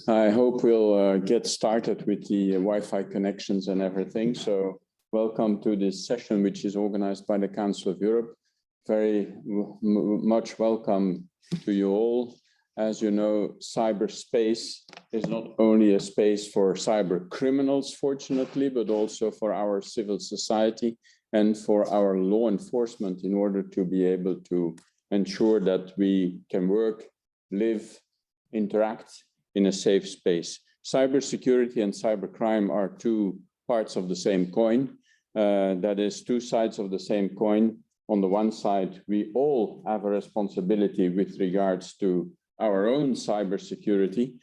I hope we'll get started with the Wi-Fi connections and everything. So welcome to this session, which is organized by the Council of Europe. Very much welcome to you all. As you know, cyberspace is not only a space for cyber criminals, fortunately, but also for our civil society and for our law enforcement in order to be able to ensure that we can work, live, interact in a safe space. Cybersecurity and cybercrime are two parts of the same coin. That is two sides of the same coin. On the one side, we all have a responsibility with regards to our own cybersecurity.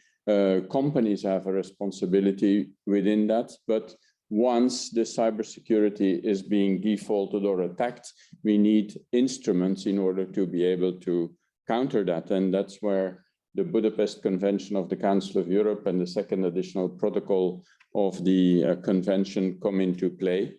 Companies have a responsibility within that, but once the cybersecurity is being defaulted or attacked, we need instruments in order to be able to counter that. And that's where the Budapest Convention of the Council of Europe and the second additional protocol of the convention come into play.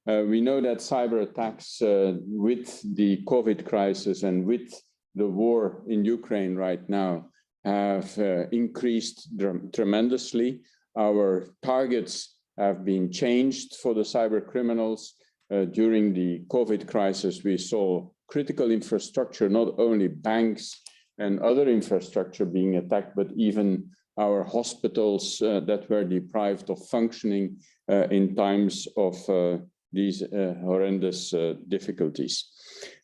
We know that cyber attacks with the COVID crisis and with the war in Ukraine right now have increased tremendously. Our targets have been changed for the cyber criminals. During the COVID crisis, we saw critical infrastructure, not only banks and other infrastructure being attacked, but even our hospitals that were deprived of functioning in times of these horrendous difficulties.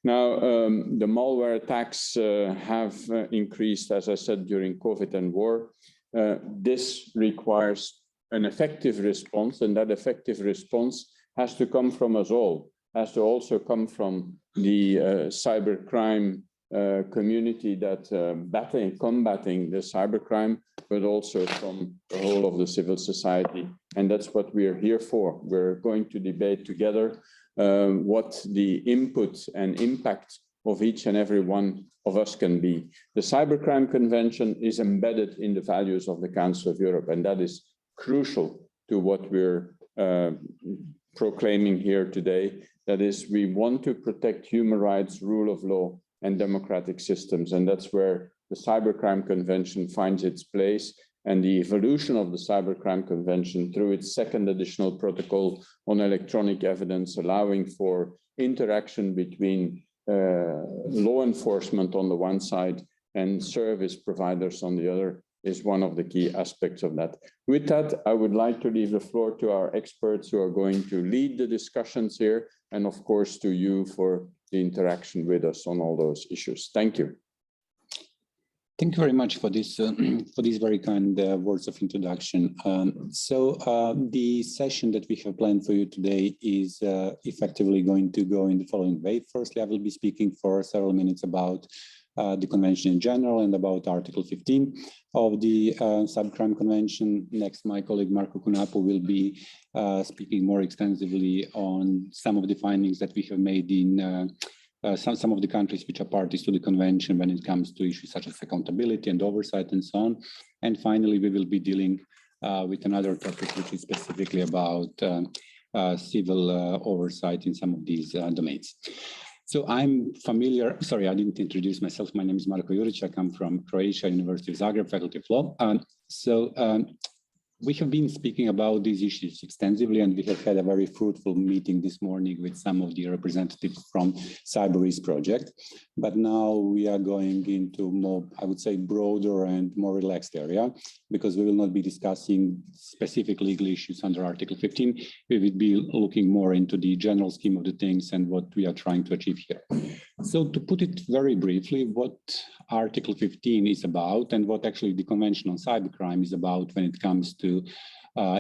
Now, the malware attacks have increased, as I said, during COVID and war. This requires an effective response, and that effective response has to come from us all, has to also come from the cybercrime community that combating the cybercrime, but also from the whole of the civil society. And that's what we are here for. We're going to debate together what the input and impact of each and every one of us can be. The Cybercrime Convention is embedded in the values of the Council of Europe, and that is crucial to what we're proclaiming here today. That is, we want to protect human rights, rule of law, and democratic systems. And that's where the Cybercrime Convention finds its place, and the evolution of the Cybercrime Convention through its second additional protocol on electronic evidence, allowing for interaction between law enforcement on the one side and service providers on the other, is one of the key aspects of that. With that, I would like to leave the floor to our experts who are going to lead the discussions here, and of course to you for the interaction with us on all those issues. Thank you. Thank you very much for this these very kind words of introduction. The session that we have planned for you today is effectively going to go in the following way. Firstly, I will be speaking for several minutes about the convention in general and about Article 15 of the Cybercrime Convention. Next, my colleague Marco Cunapo will be speaking more extensively on some of the findings that we have made in some of the countries which are parties to the convention when it comes to issues such as accountability and oversight and so on. And finally, we will be dealing with another topic which is specifically about civil oversight in some of these domains. So I'm familiar, sorry, I didn't introduce myself. My name is Marko Juric. I come from Croatia, University of Zagreb, Faculty of Law. We have been speaking about these issues extensively, and we have had a very fruitful meeting this morning with some of the representatives from Cyber Risk Project. But now we are going into more, I would say, broader and more relaxed area, because we will not be discussing specific legal issues under Article 15. We will be looking more into the general scheme of the things and what we are trying to achieve here. So to put it very briefly, what Article 15 is about and what actually the Convention on Cybercrime is about when it comes to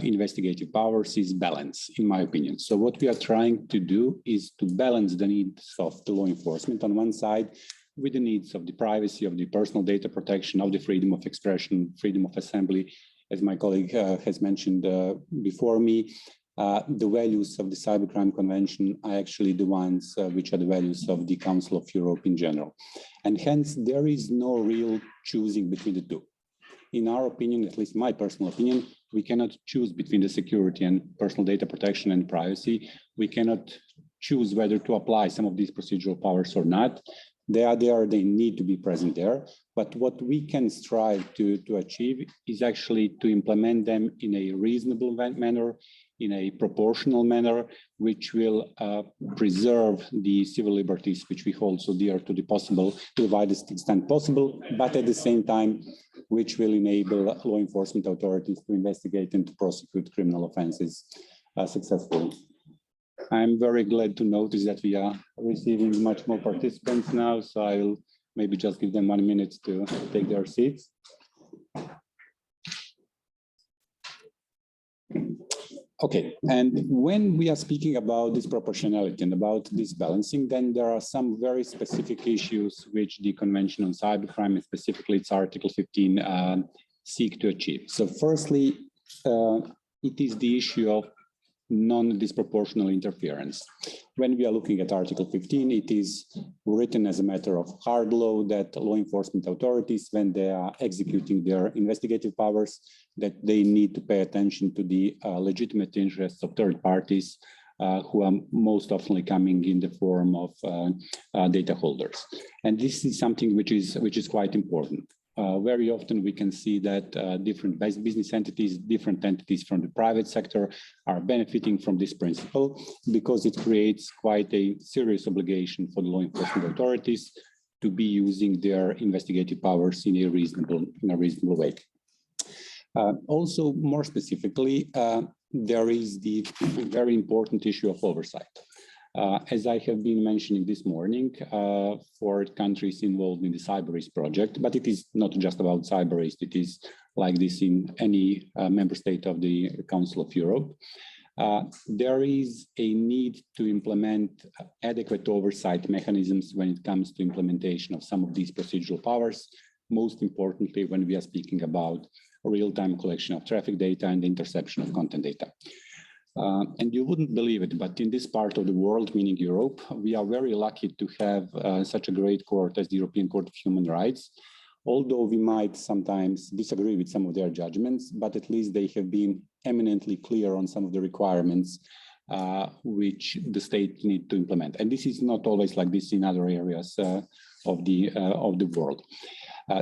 investigative powers is balance, in my opinion. So what we are trying to do is to balance the needs of the law enforcement on one side with the needs of the privacy, of the personal data protection, of the freedom of expression, freedom of assembly. As my colleague has mentioned before me, the values of the Cybercrime Convention are actually the ones which are the values of the Council of Europe in general. And hence, there is no real choosing between the two. In our opinion, at least my personal opinion, we cannot choose between the security and personal data protection and privacy. We cannot choose whether to apply some of these procedural powers or not. They are there, they need to be present there. But what we can strive to achieve is actually to implement them in a reasonable manner, in a proportional manner, which will preserve the civil liberties which we hold so dear to the widest extent possible, but at the same time, which will enable law enforcement authorities to investigate and to prosecute criminal offenses successfully. I'm very glad to notice that we are receiving much more participants now, so I'll maybe just give them 1 minute to take their seats. Okay, and when we are speaking about this proportionality and about this balancing, then there are some very specific issues which the Convention on Cybercrime, and specifically its Article 15, seek to achieve. So firstly, it is the issue of non-disproportional interference. When we are looking at Article 15, it is written as a matter of hard law that law enforcement authorities, when they are executing their investigative powers, that they need to pay attention to the legitimate interests of third parties who are most often coming in the form of data holders. And this is something which is quite important. Very often we can see that different business entities, different entities from the private sector are benefiting from this principle because it creates quite a serious obligation for the law enforcement authorities to be using their investigative powers in a reasonable way. Also, more specifically, there is the very important issue of oversight. As I have been mentioning this morning, for countries involved in the cyberspace project, but it is not just about cyberspace, it is like this in any member state of the Council of Europe. There is a need to implement adequate oversight mechanisms when it comes to implementation of some of these procedural powers, most importantly when we are speaking about real-time collection of traffic data and interception of content data. And you wouldn't believe it, but in this part of the world, meaning Europe, we are very lucky to have such a great court as the European Court of Human Rights. Although we might sometimes disagree with some of their judgments, but at least they have been eminently clear on some of the requirements which the state need to implement. And this is not always like this in other areas of the world.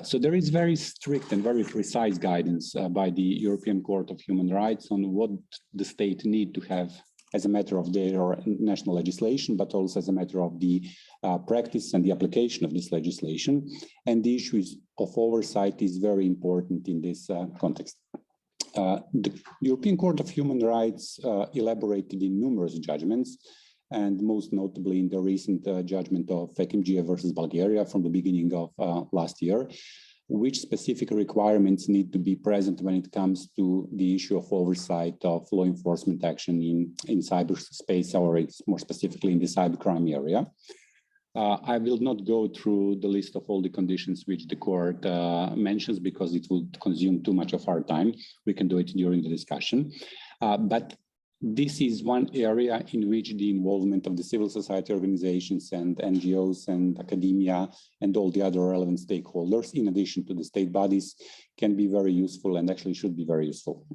So there is very strict and very precise guidance by the European Court of Human Rights on what the state need to have as a matter of their national legislation, but also as a matter of the practice and the application of this legislation. And the issues of oversight is very important in this context. The European Court of Human Rights elaborated in numerous judgments, and most notably in the recent judgment of FEKMG versus Bulgaria from the beginning of last year, which specific requirements need to be present when it comes to the issue of oversight of law enforcement action in cyberspace, or more specifically in the cybercrime area. I will not go through the list of all the conditions which the court mentions because it would consume too much of our time. We can do it during the discussion. But this is one area in which the involvement of the civil society organizations and NGOs and academia and all the other relevant stakeholders, in addition to the state bodies, can be very useful and actually should be very useful.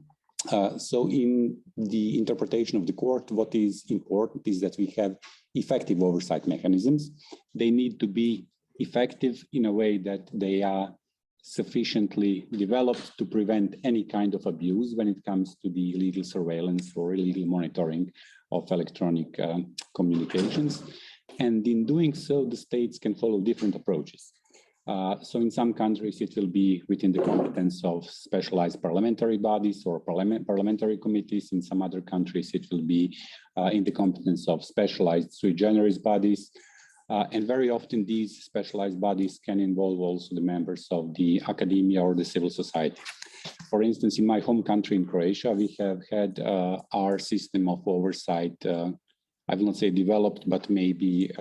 So in the interpretation of the court, what is important is that we have effective oversight mechanisms. They need to be effective in a way that they are sufficiently developed to prevent any kind of abuse when it comes to the illegal surveillance or illegal monitoring of electronic communications. And in doing so, the states can follow different approaches. So in some countries, it will be within the competence of specialized parliamentary bodies or parliamentary committees. In some other countries, it will be in the competence of specialized sui generis bodies. And very often these specialized bodies can involve also the members of the academia or the civil society. For instance, in my home country in Croatia, we have had our system of oversight, I will not say developed, but maybe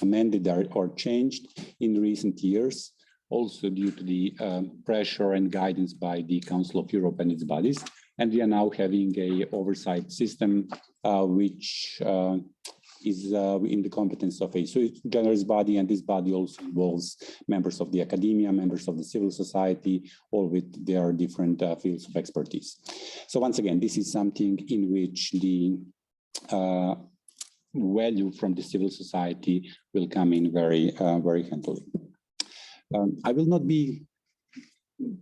amended or changed in recent years, also due to the pressure and guidance by the Council of Europe and its bodies. And we are now having an oversight system which is in the competence of a sui generis body, and this body also involves members of the academia, members of the civil society, all with their different fields of expertise. So once again, this is something in which the value from the civil society will come in very handily. I will not be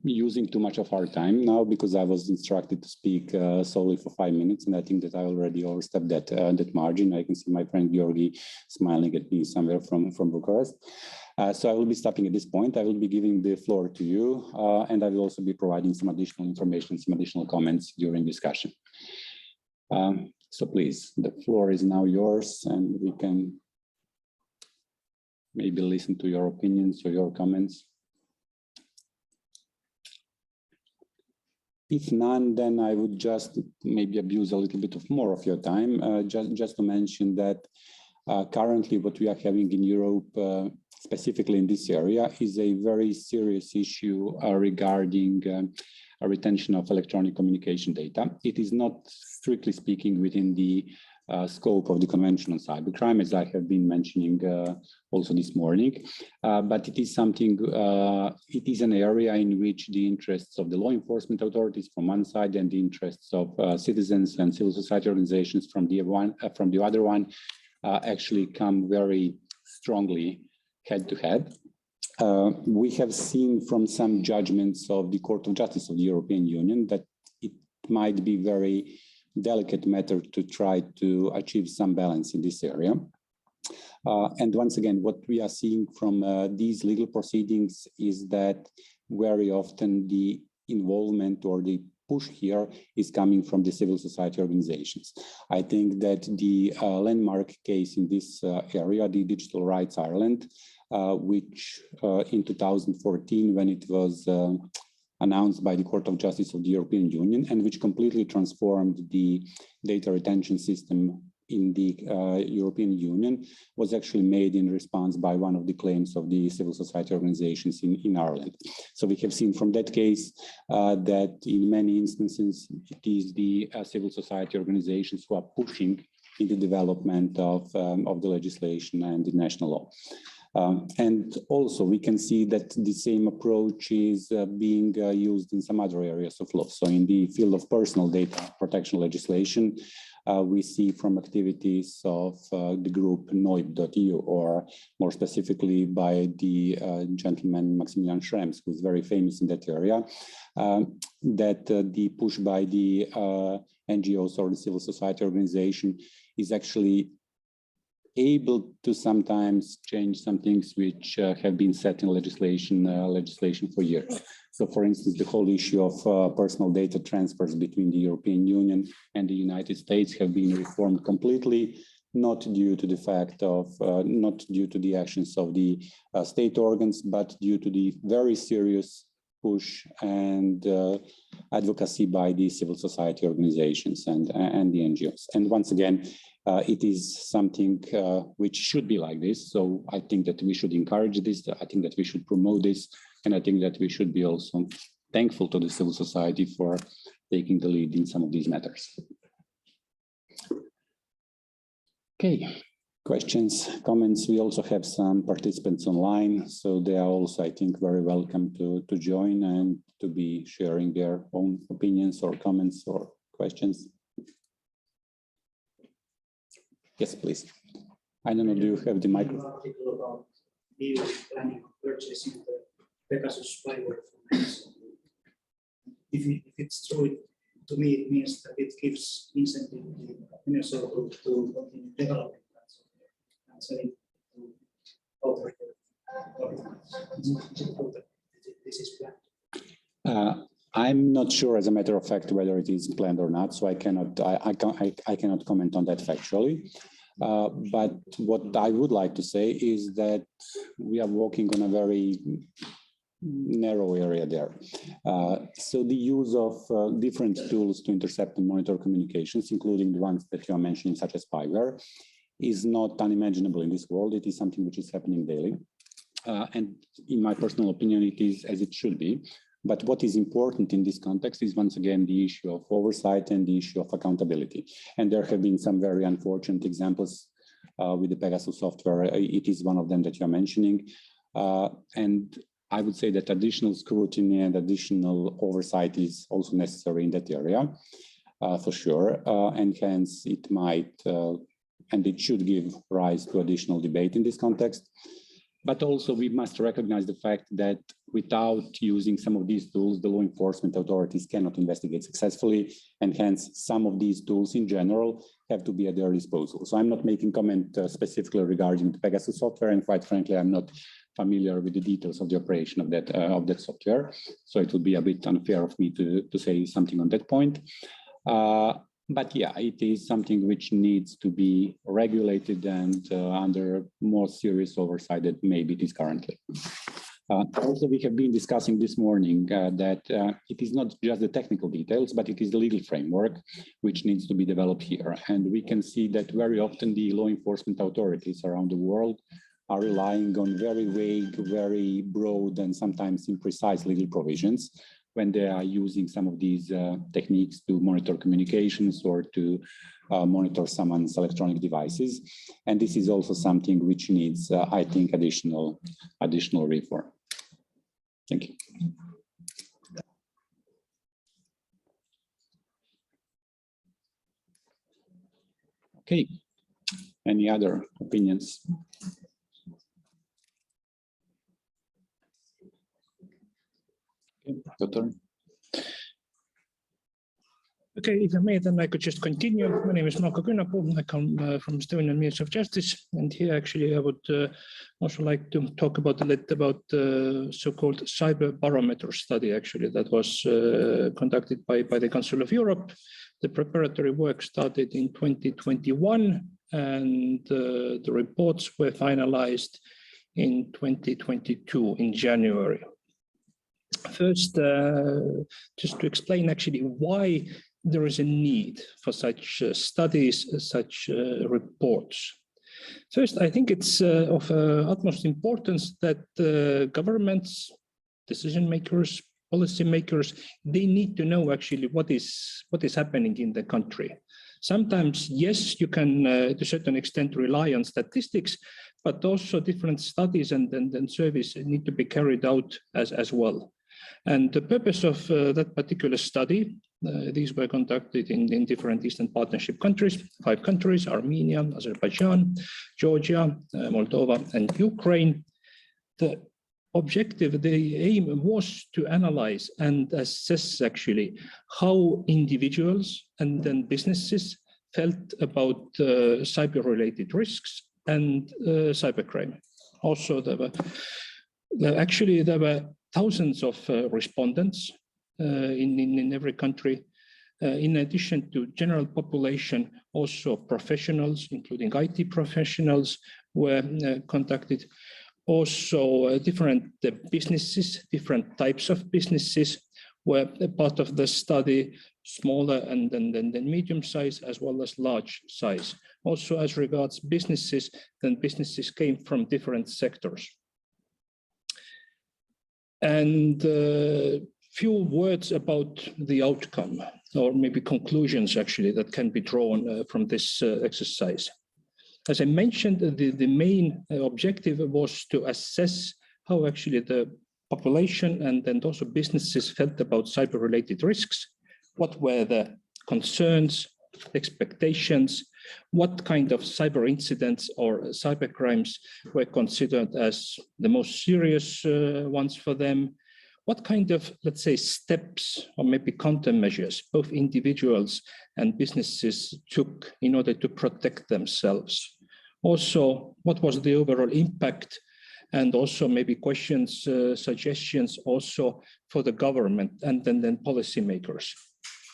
using too much of our time now because I was instructed to speak solely for 5 minutes, and I think that I already overstepped that margin. I can see my friend Georgi smiling at me somewhere from Bucharest. So I will be stopping at this point. I will be giving the floor to you, and I will also be providing some additional information, some additional comments during discussion. So please, the floor is now yours, and we can maybe listen to your opinions or your comments. If none, then I would just maybe abuse a little bit of more of your time, just to mention that currently what we are having in Europe, specifically in this area, is a very serious issue regarding retention of electronic communication data. It is not, strictly speaking, within the scope of the Convention on Cybercrime, as I have been mentioning also this morning, but it is something, it is an area in which the interests of the law enforcement authorities from one side and the interests of citizens and civil society organizations from the other one actually come very strongly head to head. We have seen from some judgments of the Court of Justice of the European Union that it might be very delicate matter to try to achieve some balance in this area. And once again, what we are seeing from these legal proceedings is that very often the involvement or the push here is coming from the civil society organizations. I think that the landmark case in this area, the Digital Rights Ireland, which in 2014, when it was announced by the Court of Justice of the European Union, and which completely transformed the data retention system in the European Union, was actually made in response by one of the claims of the civil society organizations in Ireland. So we have seen from that case that in many instances, it is the civil society organizations who are pushing in the development of the legislation and the national law. And also we can see that the same approach is being used in some other areas of law. So in the field of personal data protection legislation, we see from activities of the group noib.eu, or more specifically by the gentleman Maximilian Schrems, who is very famous in that area, that the push by the NGOs or the civil society organization is actually able to sometimes change some things which have been set in legislation for years. So, for instance, the whole issue of personal data transfers between the European Union and the United States have been reformed completely, not due to the fact of, not due to the actions of the state organs, but due to the very serious push and advocacy by the civil society organizations and the NGOs. And once again, it is something which should be like this. So I think that we should encourage this. I think that we should promote this. And I think that we should be also thankful to the civil society for taking the lead in some of these matters. Okay, questions, comments. We also have some participants online. So they are also, I think, very welcome to join and to be sharing their own opinions or comments or questions. Yes, please. I don't know, do you have the microphone? Article about EU planning on purchasing the Pegasus spyware from Amazon. If it's true, to me it means that it gives incentive to the Minnesota group to continue developing that and selling to authorities. This is planned. I'm not sure, as a matter of fact, whether it is planned or not, so I cannot comment on that factually. But what I would like to say is that we are working on a very narrow area there. So the use of different tools to intercept and monitor communications, including the ones that you are mentioning, such as spyware, is not unimaginable in this world. It is something which is happening daily. And in my personal opinion, it is as it should be. But what is important in this context is, once again, the issue of oversight and the issue of accountability. And there have been some very unfortunate examples with the Pegasus software. It is one of them that you're mentioning. And I would say that additional scrutiny and additional oversight is also necessary in that area, for sure. And hence it might, and it should give rise to additional debate in this context. But also we must recognize the fact that without using some of these tools, the law enforcement authorities cannot investigate successfully, and hence some of these tools in general have to be at their disposal. So I'm not making comment specifically regarding the Pegasus software, and quite frankly, I'm not familiar with the details of the operation of that software. So it would be a bit unfair of me to say something on that point. But yeah, it is something which needs to be regulated and under more serious oversight than maybe it is currently. Also, we have been discussing this morning that it is not just the technical details, but it is the legal framework which needs to be developed here. And we can see that very often the law enforcement authorities around the world are relying on very vague, very broad, and sometimes imprecise legal provisions when they are using some of these techniques to monitor communications or to monitor someone's electronic devices. And this is also something which needs, I think, additional reform. Thank you. Okay, any other opinions? Doctor. Okay, if I may, then I could just continue. My name is Marko Künnapuu. I come from Estonian Ministry of Justice, and here actually I would also like to talk about a little about the so-called cyber barometer study actually that was conducted by the Council of Europe. The preparatory work started in 2021, and the reports were finalized in 2022 in January. First, just to explain actually why there is a need for such studies, such reports. First, I think it's of utmost importance that governments, decision makers, policy makers, they need to know actually what is happening in the country. Sometimes, yes, you can to a certain extent rely on statistics, but also different studies and surveys need to be carried out as well. And the purpose of that particular study, these were conducted in different Eastern Partnership countries, 5 countries: Armenia, Azerbaijan, Georgia, Moldova, and Ukraine. The objective, the aim was to analyze and assess actually how individuals and then businesses felt about cyber-related risks and cybercrime. Also, there were thousands of respondents in every country. In addition to general population, also professionals, including IT professionals, were conducted. Also, different businesses, different types of businesses were a part of the study, smaller and then medium size, as well as large size. Also, as regards businesses, then businesses came from different sectors. And few words about the outcome, or maybe conclusions actually that can be drawn from this exercise. As I mentioned, the main objective was to assess how actually the population and also businesses felt about cyber-related risks. What were the concerns, expectations, what kind of cyber incidents or cyber crimes were considered as the most serious ones for them? What kind of, let's say, steps or maybe countermeasures both individuals and businesses took in order to protect themselves? Also, what was the overall impact? And also maybe questions, suggestions also for the government and then policymakers.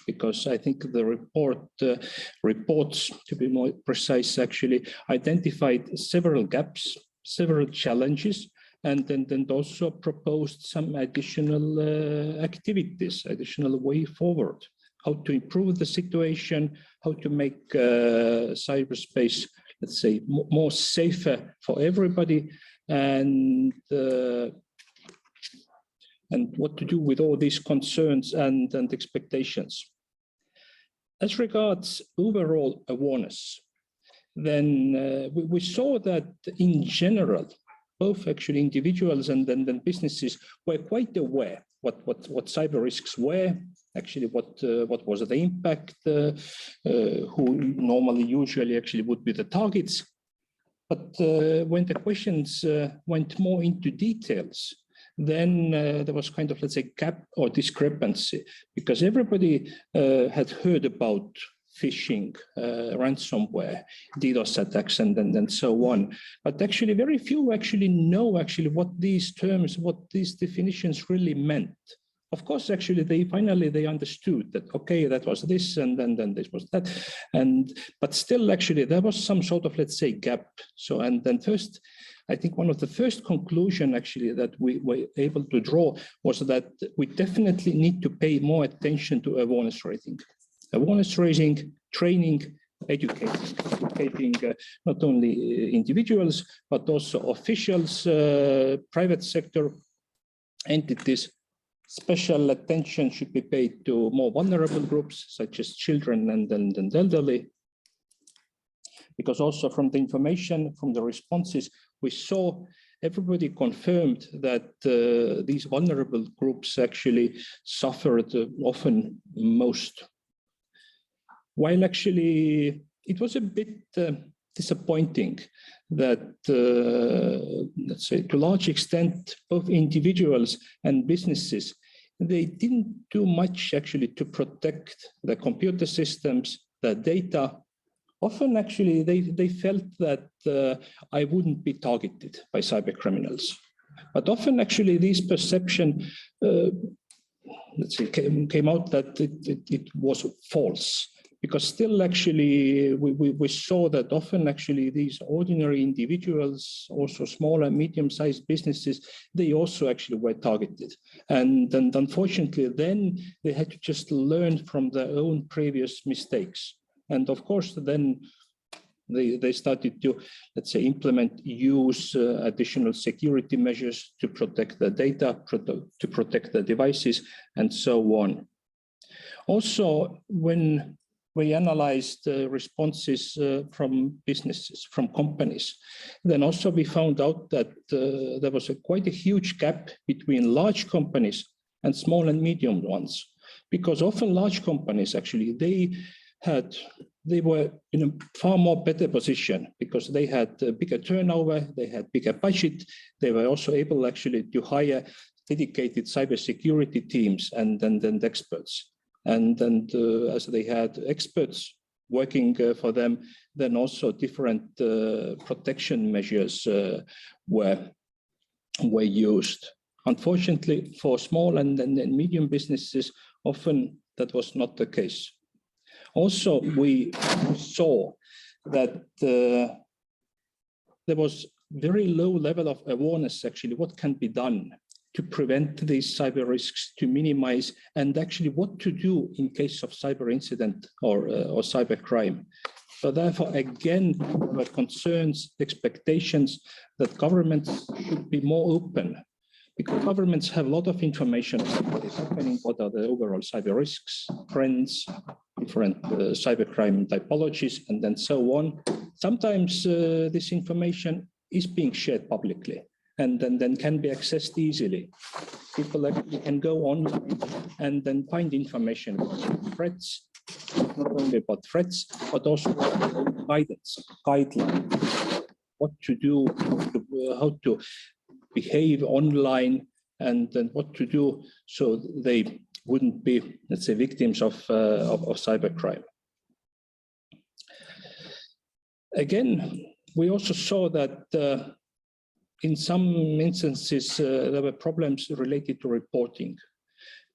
Because I think the reports, to be more precise, actually identified several gaps, several challenges, and then also proposed some additional activities, additional way forward, how to improve the situation, how to make cyberspace, let's say, more safer for everybody, and what to do with all these concerns and expectations. As regards overall awareness, then we saw that in general, both actually individuals and then businesses were quite aware what cyber risks were, actually what was the impact, who normally usually actually would be the targets. But when the questions went more into details, then there was kind of, let's say, gap or discrepancy, because everybody had heard about phishing, ransomware, DDoS attacks, and so on. But actually, very few actually know what these terms, what these definitions really meant. Of course, actually, they finally understood that, okay, that was this, and then this was that. But still, actually, there was some sort of, let's say, gap. So, and then first, I think one of the first conclusion actually that we were able to draw was that we definitely need to pay more attention to awareness raising. Awareness raising, training, educating not only individuals, but also officials, private sector entities. Special attention should be paid to more vulnerable groups, such as children and elderly. Because also from the information, from the responses, we saw everybody confirmed that these vulnerable groups actually suffered often most. While actually it was a bit disappointing that, let's say, to a large extent, both individuals and businesses, they didn't do much actually to protect the computer systems, the data. Often actually they felt that I wouldn't be targeted by cyber criminals. But often actually these perception, let's say, came out that it was false. Because still actually we saw that often actually these ordinary individuals, also small and medium-sized businesses, they also actually were targeted. And unfortunately then they had to just learn from their own previous mistakes. And of course then they started to, let's say, use additional security measures to protect the data, to protect the devices, and so on. Also, when we analyzed responses from businesses, from companies, then also we found out that there was quite a huge gap between large companies and small and medium ones, because often large companies actually, they were in a far more better position because they had a bigger turnover, they had bigger budget, they were also able actually to hire dedicated cybersecurity teams and experts. And as they had experts working for them, then also different protection measures were used. Unfortunately, for small and medium businesses, often that was not the case. Also, we saw that there was very low level of awareness, actually, what can be done to prevent these cyber risks, to minimize, and actually what to do in case of cyber incident or cyber crime. So therefore, again, there were concerns, expectations that governments should be more open, because governments have a lot of information on what is happening, what are the overall cyber risks, trends, different cybercrime typologies, and then so on. Sometimes this information is being shared publicly and then can be accessed easily. People actually can go online and then find information about threats, not only about threats, but also guidance, guidelines, what to do, how to behave online, and then what to do so they wouldn't be, let's say, victims of cybercrime. Again, we also saw that in some instances there were problems related to reporting,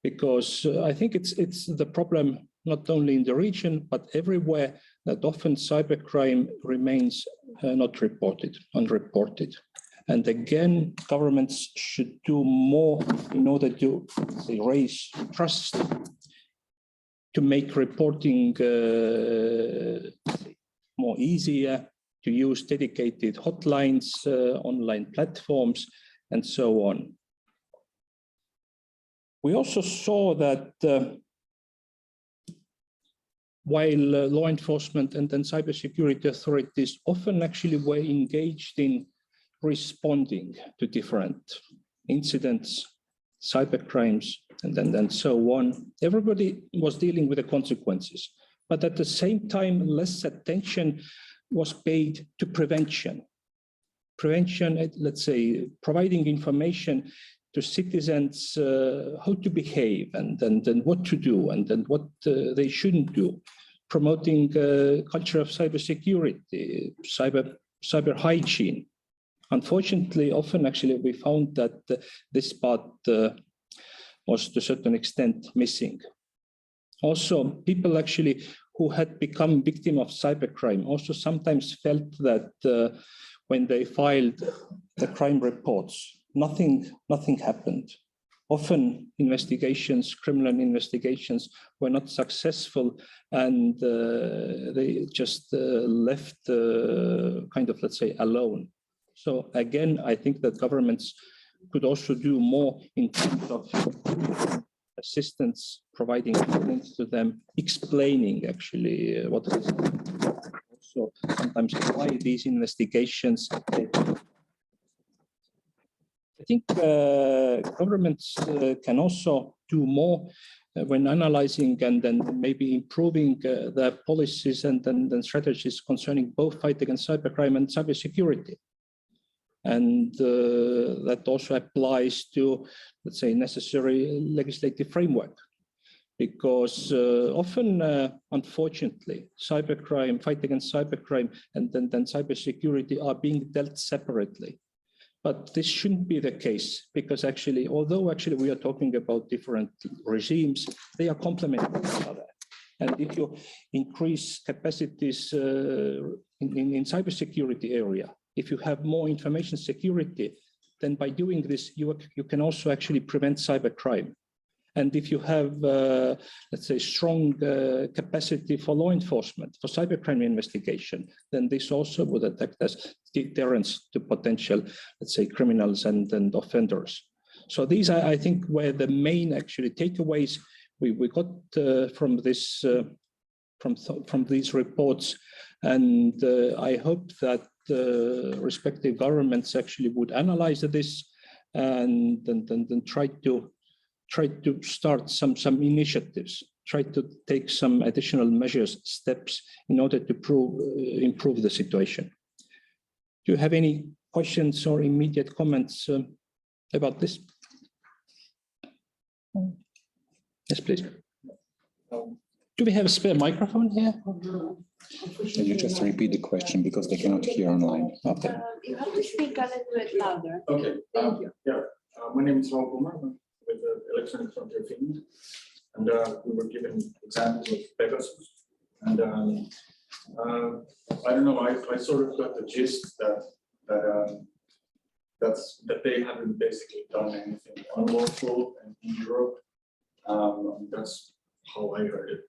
because I think it's the problem not only in the region but everywhere, that often cybercrime remains not reported, unreported. And again, governments should do more in order to, say, raise trust, to make reporting more easier, to use dedicated hotlines, online platforms, and so on. We also saw that while law enforcement and then cybersecurity authorities often actually were engaged in responding to different incidents, cybercrimes, and so on, everybody was dealing with the consequences. But at the same time, less attention was paid to prevention, prevention, let's say, providing information to citizens how to behave and what to do and what they shouldn't do, promoting culture of cybersecurity, cyber hygiene. Unfortunately, often actually we found that this part was to a certain extent missing. Also, people actually who had become victim of cybercrime also sometimes felt that when they filed the crime reports, nothing happened. Often investigations, criminal investigations were not successful and they just left kind of, let's say, alone. So again, I think that governments could also do more in terms of assistance, providing assistance to them, explaining actually what is also sometimes why these investigations. I think governments can also do more when analyzing and then maybe improving their policies and then strategies concerning both fight against cybercrime and cybersecurity. And that also applies to, let's say, necessary legislative framework. Because often, unfortunately, cybercrime, fight against cybercrime, and then cybersecurity are being dealt separately. But this shouldn't be the case, because actually, although actually we are talking about different regimes, they are complementing each other. And if you increase capacities in cybersecurity area, if you have more information security, then by doing this, you can also actually prevent cybercrime. And if you have, let's say, strong capacity for law enforcement, for cybercrime investigation, then this also would act as deterrence to potential, let's say, criminals and offenders. So these, I think, were the main actually takeaways we got from this, from these reports. And I hope that respective governments actually would analyze this and then try to start some initiatives, try to take some additional measures, steps in order to improve the situation. Do you have any questions or immediate comments about this? Yes, please. Do we have a spare microphone here? Can you just repeat the question because they cannot hear online? Okay. You have to speak a little bit louder. Okay. Thank you. Yeah. My name is Raul Kumar with the Electronic Frontier Finland, and we were given examples of Pegasus. And I don't know. I sort of got the gist that they haven't basically done anything unlawful in Europe. That's how I heard it.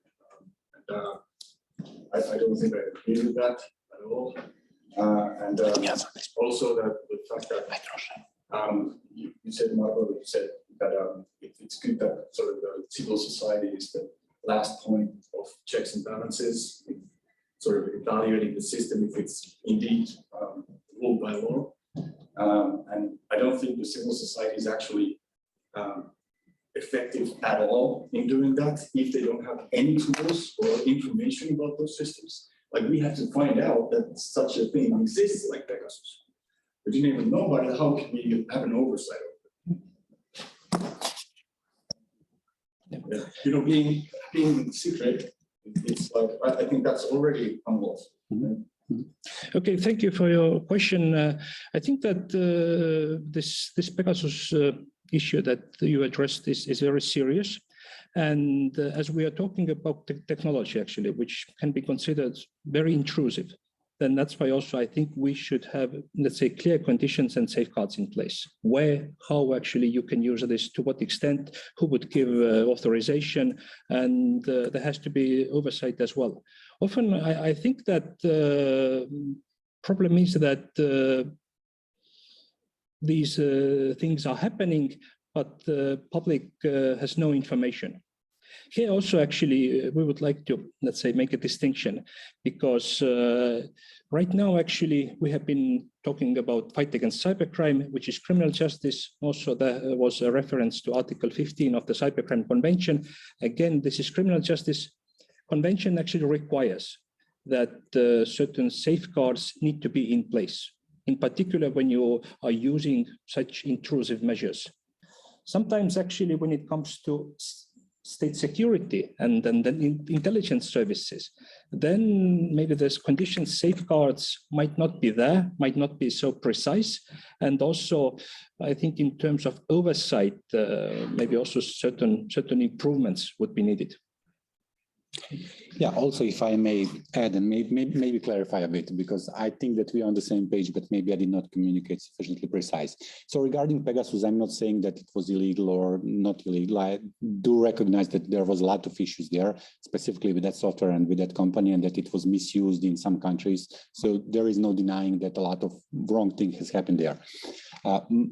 I don't think I agree with that at all. And also that the fact that you said, Marco, you said that it's good that sort of the civil society is the last point of checks and balances, sort of evaluating the system if it's indeed ruled by law. And I don't think the civil society is actually effective at all in doing that if they don't have any tools or information about those systems. Like, we have to find out that such a thing exists like Pegasus. We didn't even know about it. How can we have an oversight of it? Yeah. You know, being secret, it's like, I think that's already unlawful. Okay, thank you for your question. I think that this Pegasus issue that you addressed is very serious. And as we are talking about technology, actually, which can be considered very intrusive, then that's why also I think we should have, let's say, clear conditions and safeguards in place. Where, how actually you can use this, to what extent, who would give authorization, and there has to be oversight as well. Often I think that the problem is that these things are happening, but the public has no information. Here also, actually, we would like to, let's say, make a distinction, because right now, actually, we have been talking about fight against cybercrime, which is criminal justice. Also, there was a reference to Article 15 of the Cybercrime Convention. Again, this is criminal justice. Convention actually requires that certain safeguards need to be in place. in particular when you are using such intrusive measures. Sometimes actually when it comes to state security and then intelligence services, then maybe there's conditions, safeguards might not be there, might not be so precise. And also, I think in terms of oversight, maybe also certain improvements would be needed. Yeah, also, if I may add and maybe clarify a bit, because I think that we are on the same page, but maybe I did not communicate sufficiently precise. So regarding Pegasus, I'm not saying that it was illegal or not illegal. I do recognize that there was a lot of issues there, specifically with that software and with that company, and that it was misused in some countries. So there is no denying that a lot of wrong things has happened there.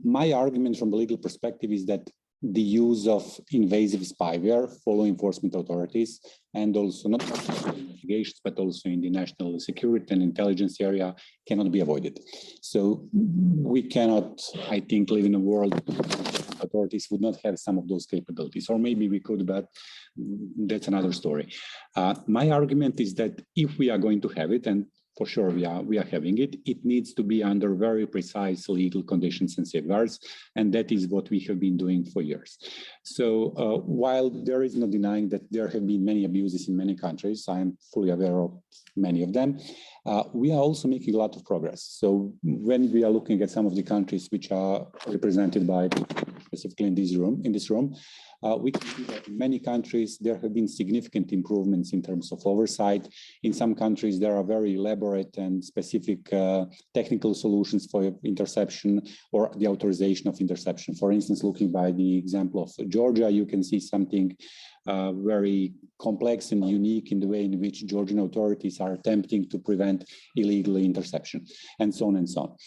My argument from the legal perspective is that the use of invasive spyware for law enforcement authorities, and also not only in investigations, but also in the national security and intelligence area, cannot be avoided. So we cannot, I think, live in a world where authorities would not have some of those capabilities, or maybe we could, but that's another story. My argument is that if we are going to have it, and for sure we are having it, it needs to be under very precise legal conditions and safeguards, and that is what we have been doing for years. So while there is no denying that there have been many abuses in many countries, I am fully aware of many of them, we are also making a lot of progress. So when we are looking at some of the countries which are represented by, specifically in this room, we can see that in many countries there have been significant improvements in terms of oversight. In some countries there are very elaborate and specific technical solutions for interception or the authorization of interception. For instance, looking by the example of Georgia, you can see something very complex and unique in the way in which Georgian authorities are attempting to prevent illegal interception, and so on and so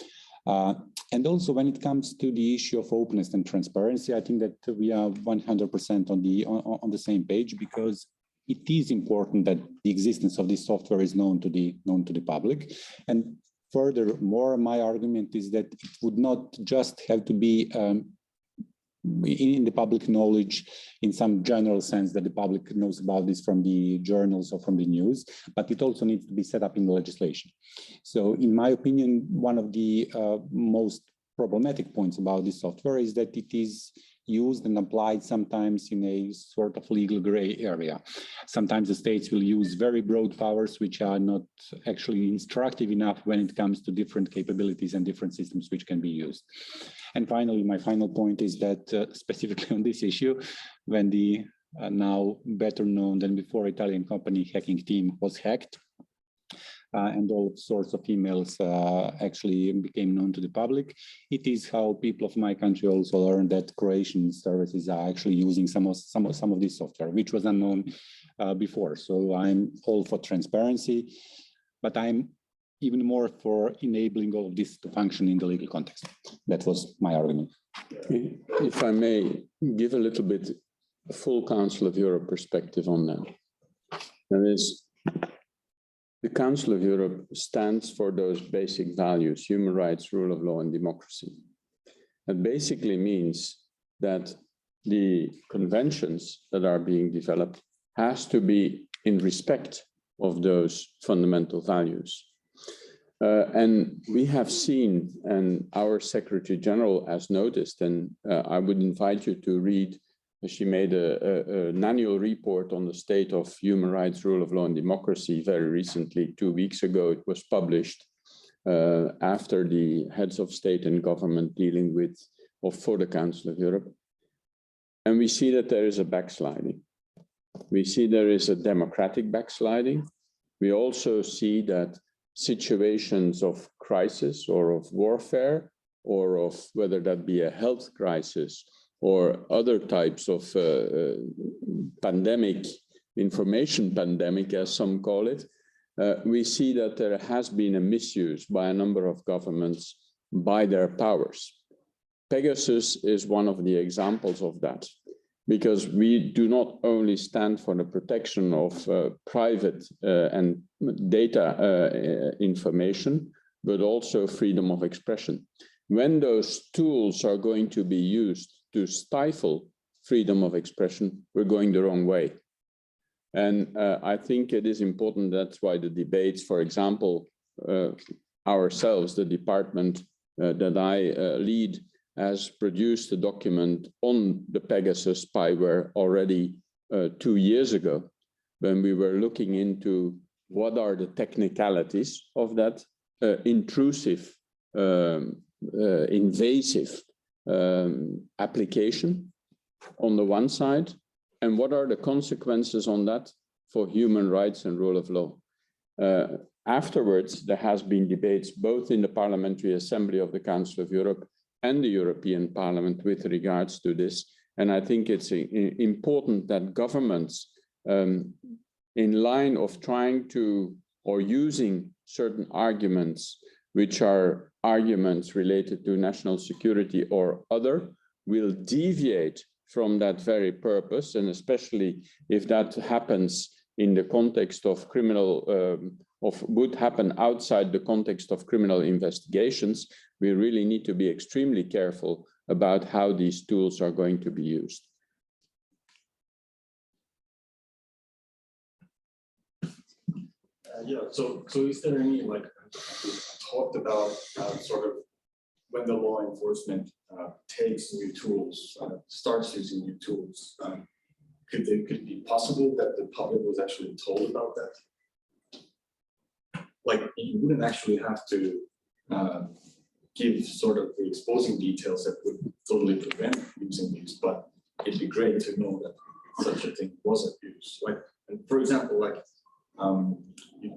on. And also when it comes to the issue of openness and transparency, I think that we are 100% on the same page, because it is important that the existence of this software is known to the public. And furthermore, my argument is that it would not just have to be in the public knowledge in some general sense that the public knows about this from the journals or from the news, but it also needs to be set up in the legislation. So in my opinion, one of the most problematic points about this software is that it is used and applied sometimes in a sort of legal gray area. Sometimes the states will use very broad powers which are not actually instructive enough when it comes to different capabilities and different systems which can be used. And finally, my final point is that specifically on this issue, when the now better known than before Italian company hacking team was hacked, and all sorts of emails actually became known to the public. It is how people of my country also learned that Croatian services are actually using some of this software, which was unknown before. So I'm all for transparency, but I'm even more for enabling all of this to function in the legal context. That was my argument. If I may give a little bit a full Council of Europe perspective on that. That is, the Council of Europe stands for those basic values: human rights, rule of law, and democracy. That basically means that the conventions that are being developed has to be in respect of those fundamental values. And we have seen, and our Secretary General has noticed, and I would invite you to read, she made an annual report on the state of human rights, rule of law, and democracy very recently. 2 weeks ago, it was published after the heads of state and government dealing with, or for the Council of Europe. And we see that there is a backsliding. We see there is a democratic backsliding. We also see that situations of crisis or of warfare, or of whether that be a health crisis or other types of pandemic, information pandemic, as some call it, we see that there has been a misuse by a number of governments by their powers. Pegasus is one of the examples of that, because we do not only stand for the protection of private and data information, but also freedom of expression. When those tools are going to be used to stifle freedom of expression, we're going the wrong way. And I think it is important. That's why the debates, for example, ourselves, the department that I lead, has produced a document on the Pegasus spyware already 2 years ago, when we were looking into what are the technicalities of that intrusive, invasive application on the one side, and what are the consequences on that for human rights and rule of law. Afterwards, there has been debates both in the Parliamentary Assembly of the Council of Europe and the European Parliament with regards to this. And I think it's important that governments, in line of trying to, or using certain arguments, which are arguments related to national security or other, will deviate from that very purpose. And especially if that happens in the context of criminal, would happen outside the context of criminal investigations, we really need to be extremely careful about how these tools are going to be used. Yeah, so is there any, like, talked about sort of when the law enforcement takes new tools, starts using new tools, could it be possible that the public was actually told about that? Like, you wouldn't actually have to give sort of the exposing details that would totally prevent using these, but it'd be great to know that such a thing was abused. Like, and for example, like,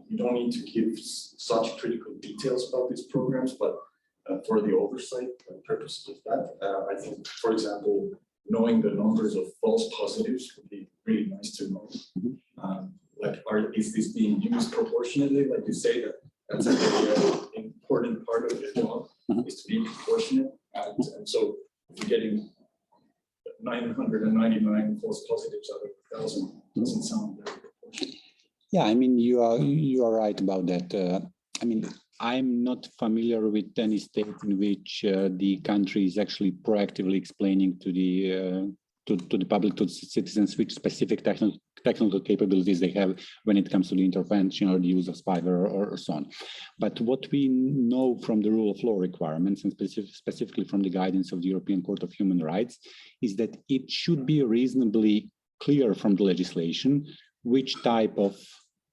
you don't need to give such critical details about these programs, but for the oversight purposes of that, I think, for example, knowing the numbers of false positives would be really nice to know. Like, is this being used proportionately? Like you say, that's a very important part of your job, is to be proportionate. And so if you're getting 999 false positives out of 1,000, doesn't sound very proportionate. Yeah, I mean, you are right about that. I mean, I'm not familiar with any state in which the country is actually proactively explaining to the public, to citizens, which specific technical capabilities they have when it comes to the intervention or the use of spyware or so on. But what we know from the rule of law requirements, and specifically from the guidance of the European Court of Human Rights, is that it should be reasonably clear from the legislation which type of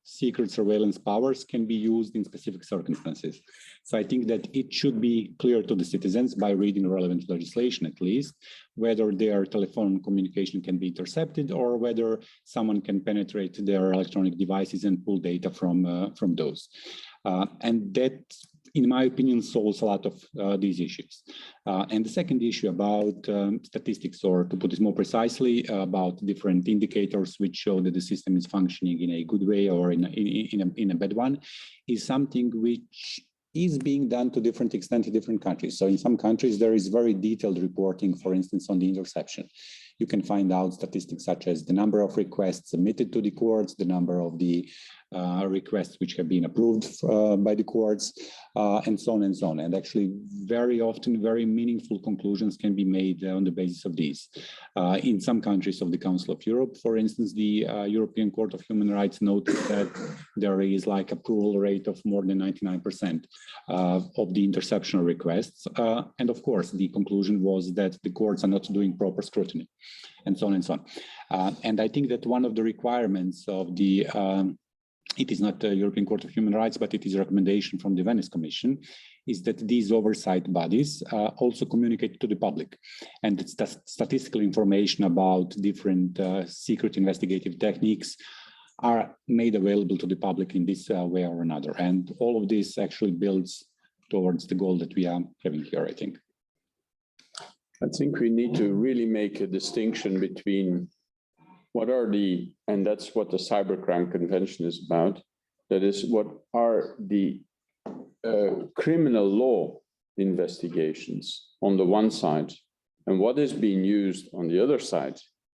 secret surveillance powers can be used in specific circumstances. So I think that it should be clear to the citizens by reading relevant legislation, at least, whether their telephone communication can be intercepted or whether someone can penetrate their electronic devices and pull data from those. And that, in my opinion, solves a lot of these issues. And the second issue about statistics, or to put it more precisely, about different indicators which show that the system is functioning in a good way or in a bad one, is something which is being done to different extent in different countries. So in some countries, there is very detailed reporting, for instance, on the interception. You can find out statistics such as the number of requests submitted to the courts, the number of the requests which have been approved by the courts, and so on and so on. And actually, very often, very meaningful conclusions can be made on the basis of these. In some countries of the Council of Europe, for instance, the European Court of Human Rights noted that there is like approval rate of more than 99% of the interception requests. And of course, the conclusion was that the courts are not doing proper scrutiny, and so on and so on. And I think that one of the requirements of the it is not the European Court of Human Rights, but it is a recommendation from the Venice Commission, is that these oversight bodies also communicate to the public. And it's statistical information about different secret investigative techniques are made available to the public in this way or another. And all of this actually builds towards the goal that we are having here, I think. I think we need to really make a distinction between what are the, and that's what the Cybercrime Convention is about, that is, what are the criminal law investigations on the one side, and what is being used on the other side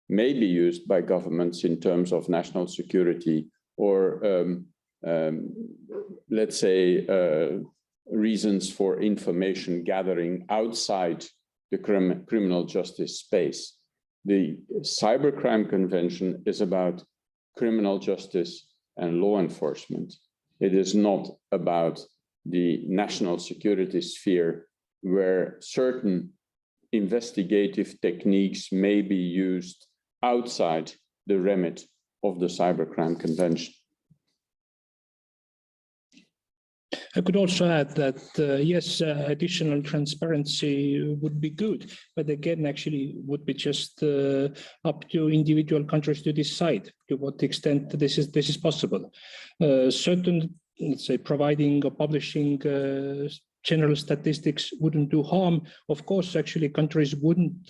may be used by governments in terms of national security or, let's say, reasons for information gathering outside the criminal justice space. The Cybercrime Convention is about criminal justice and law enforcement. It is not about the national security sphere, where certain investigative techniques may be used outside the remit of the Cybercrime Convention. I could also add that, yes, additional transparency would be good, but again, actually would be just up to individual countries to decide to what extent this is possible. Certain, let's say, providing or publishing general statistics wouldn't do harm. Of course, actually, countries wouldn't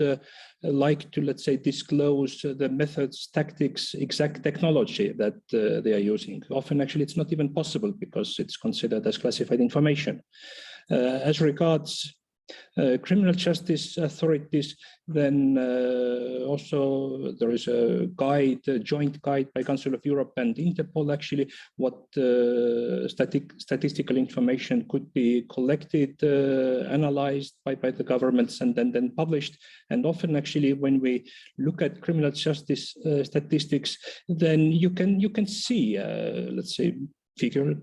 like to, let's say, disclose the methods, tactics, exact technology that they are using. Often, actually, it's not even possible because it's considered as classified information. As regards criminal justice authorities, then also there is a guide, a joint guide by Council of Europe and Interpol, actually, what statistical information could be collected, analyzed by the governments and then published. And often, actually, when we look at criminal justice statistics, then you can see, let's say,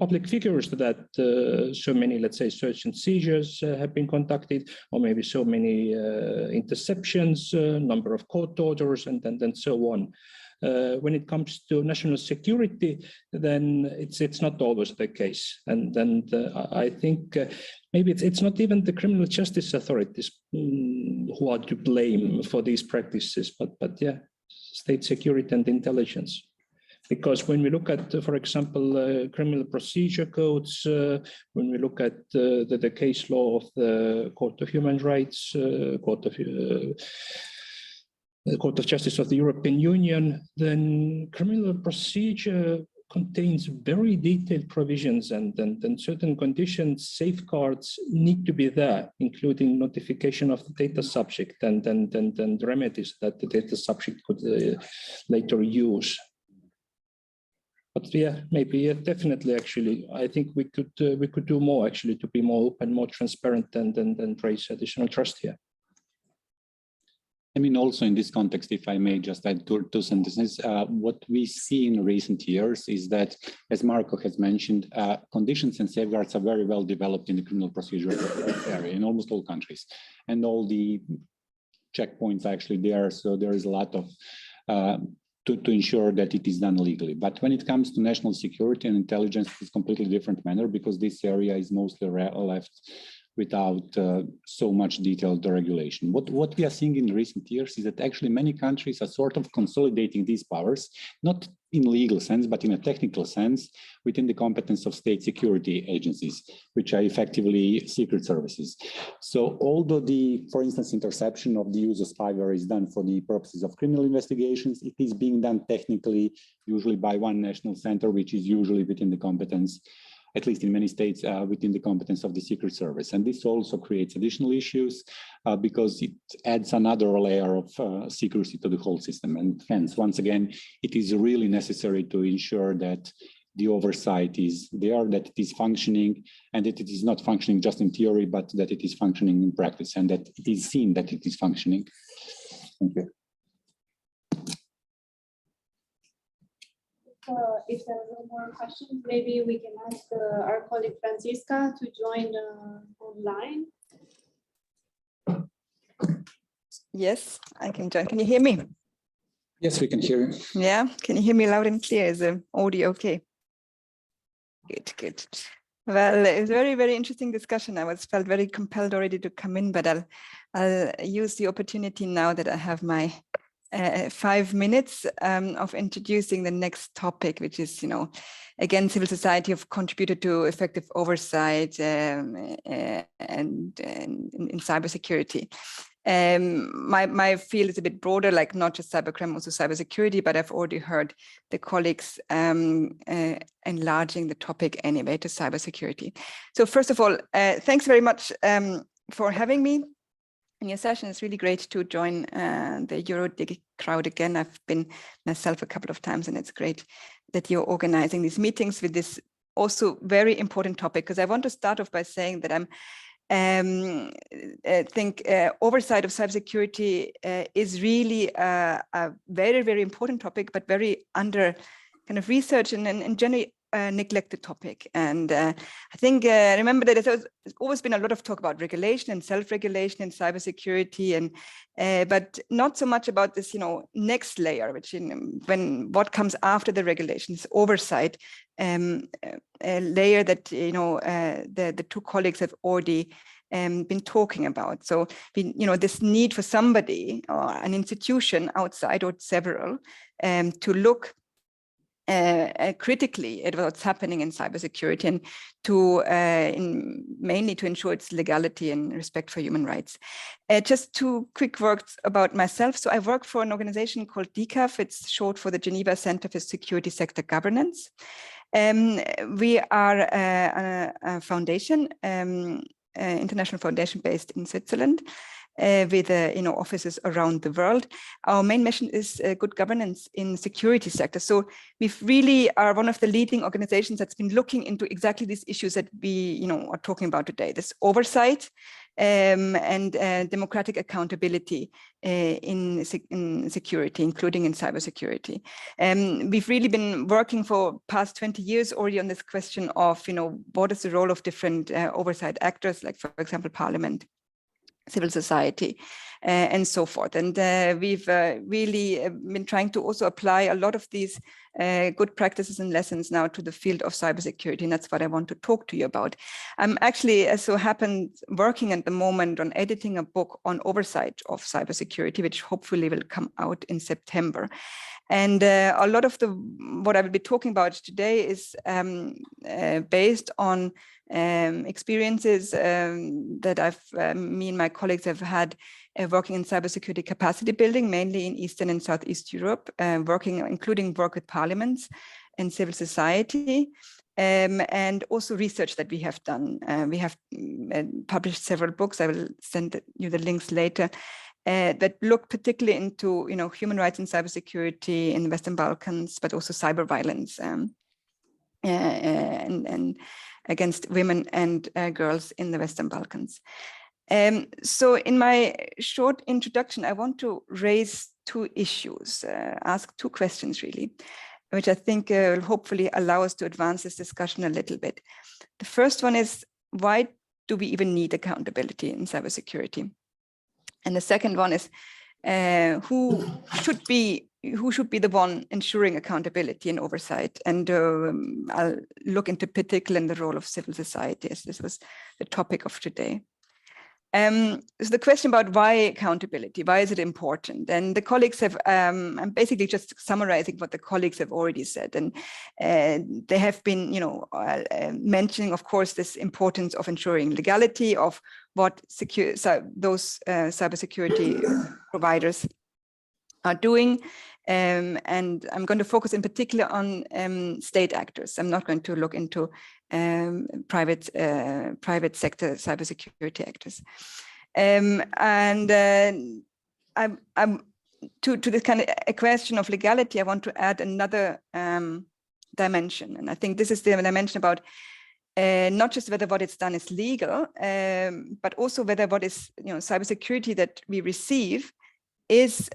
public figures that so many, let's say, search and seizures have been conducted, or maybe so many interceptions, number of court orders, and so on. When it comes to national security, then it's not always the case. And I think maybe it's not even the criminal justice authorities who are to blame for these practices, but yeah, state security and intelligence. Because when we look at, for example, criminal procedure codes, when we look at the case law of the Court of Human Rights, Court of Justice of the European Union, then criminal procedure contains very detailed provisions, and certain conditions, safeguards need to be there, including notification of the data subject and remedies that the data subject could later use. But yeah, maybe, yeah, definitely, actually, I think we could do more, actually, to be more open, more transparent, and raise additional trust here. I mean, also in this context, if I may just add two sentences, what we see in recent years is that, as Marco has mentioned, conditions and safeguards are very well developed in the criminal procedure area in almost all countries, and all the checkpoints actually there. So there is a lot of to ensure that it is done legally. But when it comes to national security and intelligence, it's a completely different manner, because this area is mostly left without so much detailed regulation. What we are seeing in recent years is that actually many countries are sort of consolidating these powers, not in legal sense, but in a technical sense, within the competence of state security agencies, which are effectively secret services. So although the, for instance, interception of the use of spyware is done for the purposes of criminal investigations, it is being done technically, usually by one national center, which is usually within the competence, at least in many states, within the competence of the Secret Service. And this also creates additional issues because it adds another layer of secrecy to the whole system. And hence, once again, it is really necessary to ensure that the oversight is there, that it is functioning, and that it is not functioning just in theory, but that it is functioning in practice, and that it is seen that it is functioning. Thank you. If there are no more questions, maybe we can ask our colleague Franziska to join online. Yes, I can join. Can you hear me? Yes, we can hear you. Yeah, can you hear me loud and clear? Is the audio okay? Good, good. Well, it was a very, very interesting discussion. I felt very compelled already to come in, but I'll use the opportunity now that I have my 5 minutes of introducing the next topic, which is, again, civil society have contributed to effective oversight and in cybersecurity. My field is a bit broader, like not just cybercrime, also cybersecurity, but I've already heard the colleagues enlarging the topic anyway to cybersecurity. So first of all, thanks very much for having me in your session. It's really great to join the EuroDIG crowd again. I've been myself a couple of times, and it's great that you're organizing these meetings with this also very important topic, because I want to start off by saying that I think oversight of cybersecurity is really a very, very important topic, but very under kind of research and generally neglected topic. And I think, remember that there's always been a lot of talk about regulation and self-regulation in cybersecurity, and but not so much about this, next layer, which what comes after the regulations, oversight layer that, the two colleagues have already been talking about. So, this need for somebody or an institution outside or several to look critically at what's happening in cybersecurity and to mainly to ensure its legality and respect for human rights. Just two quick words about myself. So I work for an organization called DCAF. It's short for the Geneva Center for Security Sector Governance. We are a foundation, international foundation based in Switzerland, with offices around the world. Our main mission is good governance in the security sector. So we really are one of the leading organizations that's been looking into exactly these issues that we are talking about today, this oversight and democratic accountability in security, including in cybersecurity. We've really been working for past 20 years already on this question of, what is the role of different oversight actors, like, for example, Parliament, civil society, and so forth. And we've really been trying to also apply a lot of these good practices and lessons now to the field of cybersecurity, and that's what I want to talk to you about. I'm actually, as so happened, working at the moment on editing a book on oversight of cybersecurity, which hopefully will come out in September. And a lot of what I will be talking about today is based on experiences that me and my colleagues have had working in cybersecurity capacity building, mainly in Eastern and Southeast Europe, including work with parliaments and civil society, and also research that we have done. We have published several books. I will send you the links later. That look particularly into human rights and cybersecurity in the Western Balkans, but also cyber violence and against women and girls in the Western Balkans. So in my short introduction, I want to raise two issues, ask two questions really, which I think will hopefully allow us to advance this discussion a little bit. The first one is, why do we even need accountability in cybersecurity? And the second one is, who should be the one ensuring accountability and oversight? And I'll look into particular in the role of civil society, as this was the topic of today. So the question about why accountability, why is it important? And the colleagues have, I'm basically just summarizing what the colleagues have already said. And they have been, mentioning, of course, this importance of ensuring legality of what those cybersecurity providers are doing. And I'm going to focus in particular on state actors. I'm not going to look into private sector cybersecurity actors. To this kind of a question of legality, I want to add another dimension. And I think this is the dimension about not just whether what is done is legal, but also whether what is cybersecurity that we receive is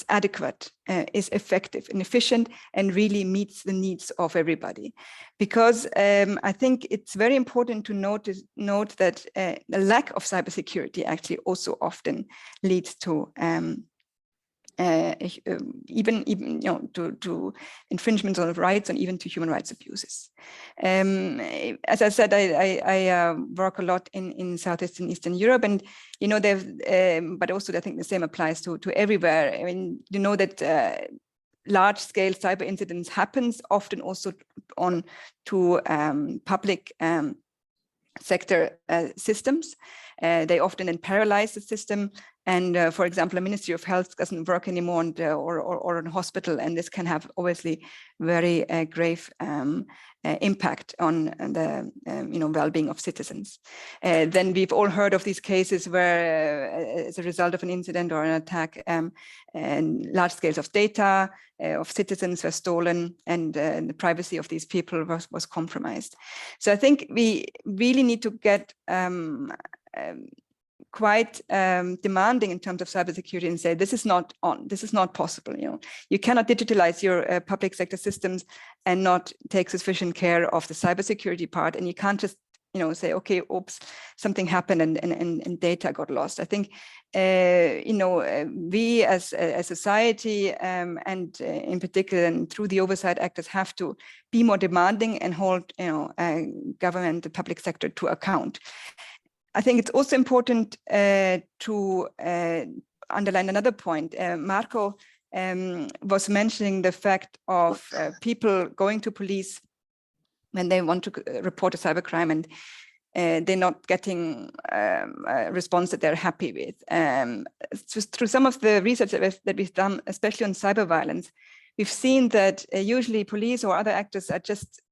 adequate, is effective and efficient, and really meets the needs of everybody. Because I think it's very important to note that the lack of cybersecurity actually also often leads to even to infringements of rights and even to human rights abuses. As I said, I work a lot in Southeast and Eastern Europe, and but also I think the same applies to everywhere. I mean, that large-scale cyber incidents happens often also to public sector systems. They often then paralyze the system. And for example, a Ministry of Health doesn't work anymore, or a hospital, and this can have obviously very grave impact on the well-being of citizens. Then we've all heard of these cases where, as a result of an incident or an attack, and large scales of data of citizens were stolen, and the privacy of these people was compromised. So I think we really need to get quite demanding in terms of cybersecurity and say, this is not possible. You cannot digitalize your public sector systems and not take sufficient care of the cybersecurity part. And you can't just say, okay, oops, something happened and data got lost. I think, we as a society and in particular and through the oversight actors have to be more demanding and hold, government, the public sector to account. I think it's also important to underline another point. Marco was mentioning the fact of people going to police when they want to report a cybercrime and they're not getting a response that they're happy with. Just through some of the research that we've done, especially on cyber violence, we've seen that usually police or other actors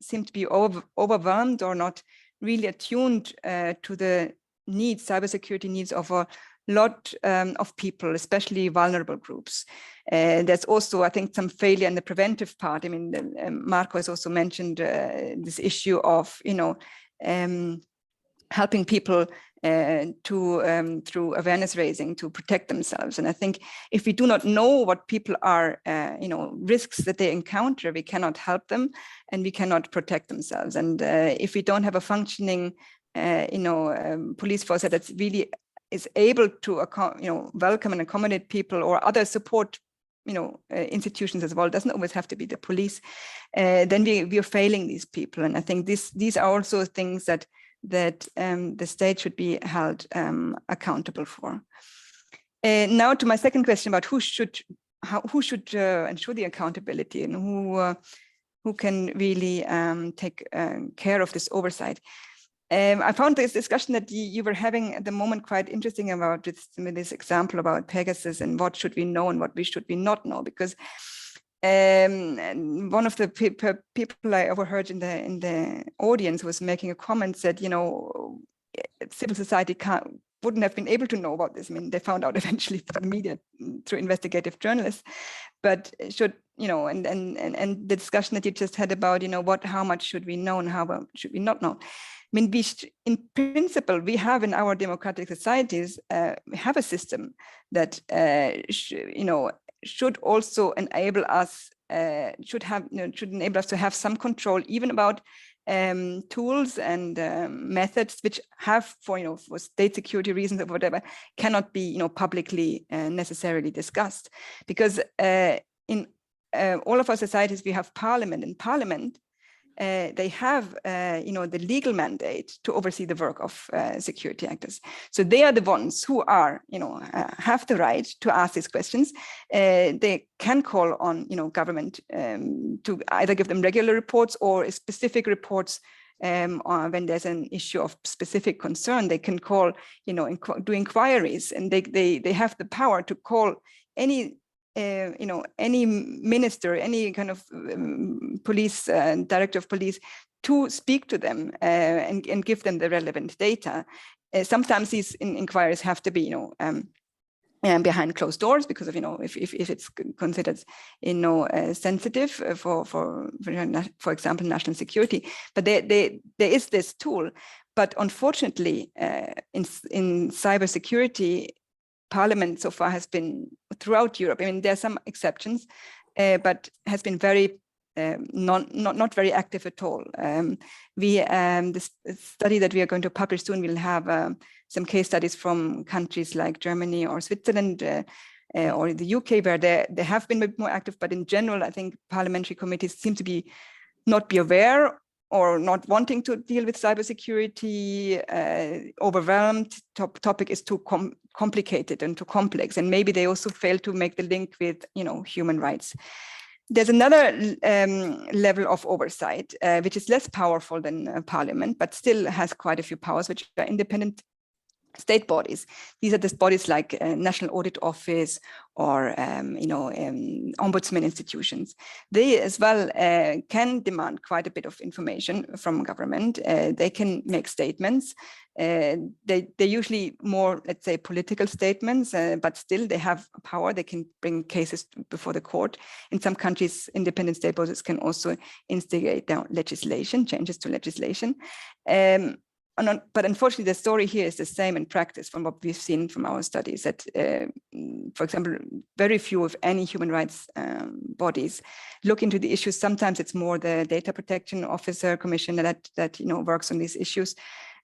seem to be overwhelmed or not really attuned to the needs, cybersecurity needs of a lot of people, especially vulnerable groups. There's also, I think, some failure in the preventive part. I mean, Marco has also mentioned this issue of, helping people through awareness raising to protect themselves. And I think if we do not know what people are, risks that they encounter, we cannot help them and we cannot protect themselves. And if we don't have a functioning, police force that really is able to, welcome and accommodate people or other support, institutions as well, it doesn't always have to be the police, then we are failing these people. And I think these are also things that the state should be held accountable for. Now to my second question about who should ensure the accountability and who can really take care of this oversight. I found this discussion that you were having at the moment quite interesting about this example about Pegasus and what should we know and what we should we not know, because one of the people I overheard in the audience was making a comment, said, civil society wouldn't have been able to know about this. I mean, they found out eventually through the media, through investigative journalists, but should, and the discussion that you just had about, how much should we know and how much should we not know? I mean, in principle, we have in our democratic societies, we have a system that, should also enable us, should enable us to have some control, even about tools and methods which have, for state security reasons or whatever, cannot be, publicly necessarily discussed. Because in all of our societies, we have parliament, and parliament, they have, the legal mandate to oversee the work of security actors. So they are the ones who are, have the right to ask these questions. They can call on, government to either give them regular reports or specific reports when there's an issue of specific concern. They can call, do inquiries, and they have the power to call any any minister, any kind of police director of police, to speak to them and give them the relevant data. Sometimes these inquiries have to be, behind closed doors because of, if it's considered, sensitive for example, national security. But there is this tool. But unfortunately, in cybersecurity, Parliament so far has been, throughout Europe, I mean, there are some exceptions, but has been very not very active at all. This study that we are going to publish soon will have some case studies from countries like Germany or Switzerland or the UK, where they have been a bit more active. But in general, I think parliamentary committees seem to not be aware or not wanting to deal with cybersecurity, overwhelmed. Topic is too complicated and too complex, and maybe they also fail to make the link with, human rights. There's another level of oversight, which is less powerful than Parliament, but still has quite a few powers, which are independent state bodies. These are the bodies like National Audit Office or ombudsman institutions. They as well can demand quite a bit of information from government. They can make statements. They're usually more, let's say, political statements, but still they have power. They can bring cases before the court. In some countries, independent state bodies can also instigate down legislation, changes to legislation. but unfortunately, the story here is the same in practice from what we've seen from our studies that, for example, very few, if any, human rights bodies look into the issues. Sometimes it's more the data protection officer commission that works on these issues.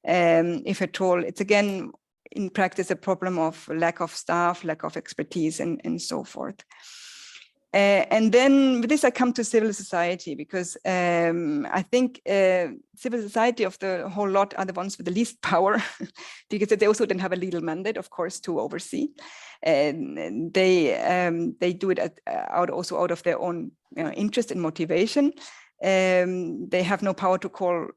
If at all, it's again, in practice, a problem of lack of staff, lack of expertise, and so forth. And then with this, I come to civil society, because I think civil society of the whole lot are the ones with the least power, because they also don't have a legal mandate, of course, to oversee. And they do it out of their own interest and motivation. They have no power to call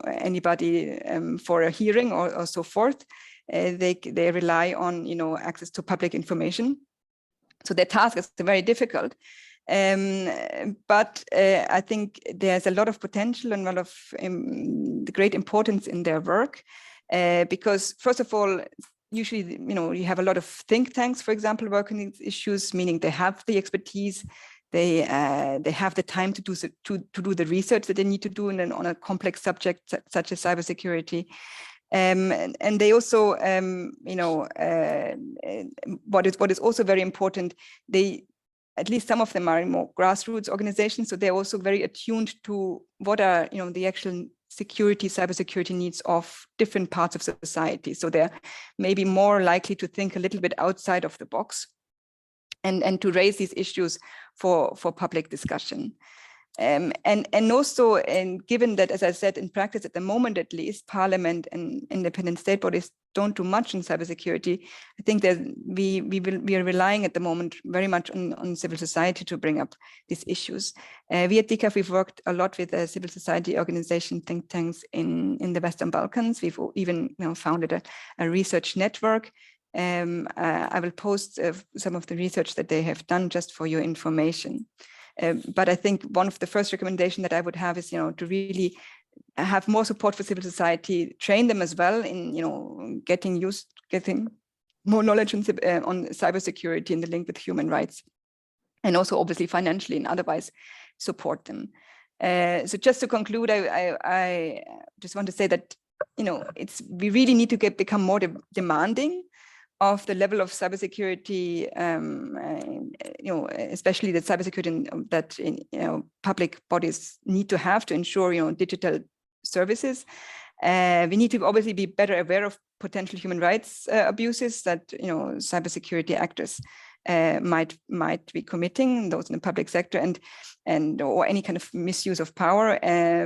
anybody for a hearing or so forth. They rely on access to public information. So their task is very difficult, but I think there's a lot of potential and a lot of great importance in their work, because first of all, usually you have a lot of think tanks, for example, working on these issues, meaning they have the expertise, they have the time to do the research that they need to do on a complex subject such as cybersecurity. And they also, what is also very important, at least some of them are in more grassroots organizations, so they're also very attuned to what are the actual cybersecurity needs of different parts of society. So they're maybe more likely to think a little bit outside of the box and to raise these issues for public discussion. And also, given that, as I said, in practice at the moment, at least, Parliament and independent state bodies don't do much in cybersecurity, I think that we are relying at the moment very much on civil society to bring up these issues. We at DICAF, we've worked a lot with civil society organization think tanks in the Western Balkans. We've even founded a research network. I will post some of the research that they have done just for your information. But I think one of the first recommendations that I would have is, to really have more support for civil society, train them as well in, getting more knowledge on cybersecurity and the link with human rights, and also obviously financially and otherwise support them. So just to conclude, I just want to say that, we really need to become more demanding of the level of cybersecurity, especially the cybersecurity that public bodies need to have to ensure digital services. We need to obviously be better aware of potential human rights abuses that cybersecurity actors might be committing, those in the public sector, or any kind of misuse of power,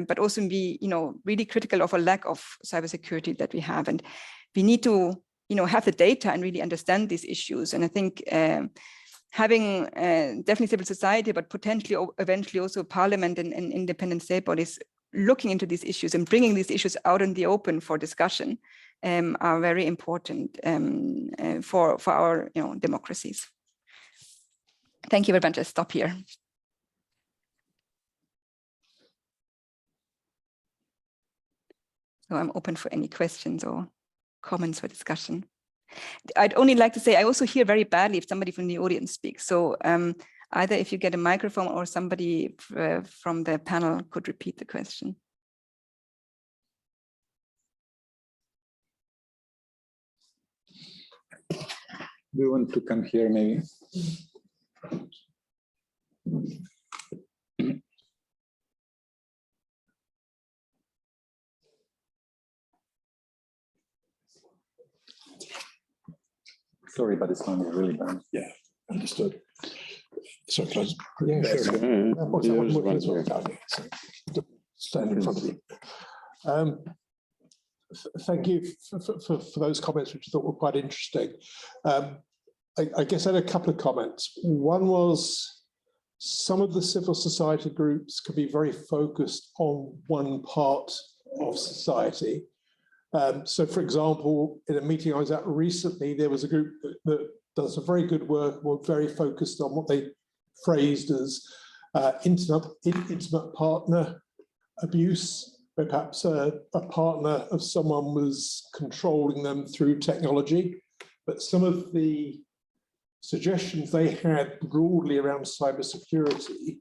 but also be really critical of a lack of cybersecurity that we have, and we need to have the data and really understand these issues. And I think having definitely civil society, but potentially eventually also Parliament and independent state bodies looking into these issues and bringing these issues out in the open for discussion are very important for our democracies. Thank you very much. I'll stop here. So I'm open for any questions or comments for discussion. I'd only like to say I also hear very badly if somebody from the audience speaks. So either if you get a microphone or somebody from the panel could repeat the question. Do you want to come here maybe? Sorry, but it's going to be really bad. Yeah, understood. So close. Yeah, Yes. sure. Stand in front of you. Thank you for those comments, which I thought were quite interesting. I guess I had a couple of comments. One was some of the civil society groups can be very focused on one part of society. So, for example, in a meeting I was at recently, there was a group that does a very good work, were very focused on what they phrased as intimate partner abuse, where perhaps a partner of someone was controlling them through technology. But some of the suggestions they had broadly around cybersecurity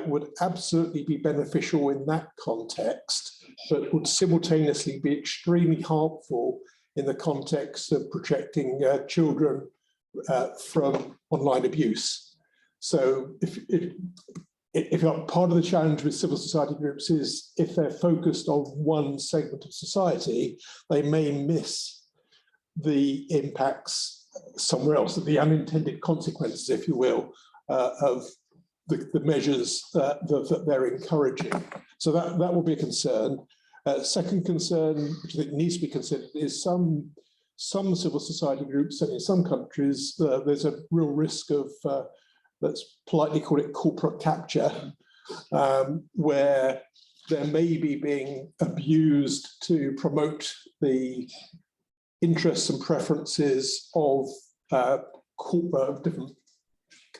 would absolutely be beneficial in that context, but would simultaneously be extremely harmful in the context of protecting children from online abuse. So if part of the challenge with civil society groups is if they're focused on one segment of society, they may miss the impacts somewhere else, the unintended consequences, if you will, of the measures that they're encouraging. So that will be a concern. Second concern, which I think needs to be considered, is some civil society groups, and in some countries, there's a real risk of, let's politely call it corporate capture, where there may be being abused to promote the interests and preferences of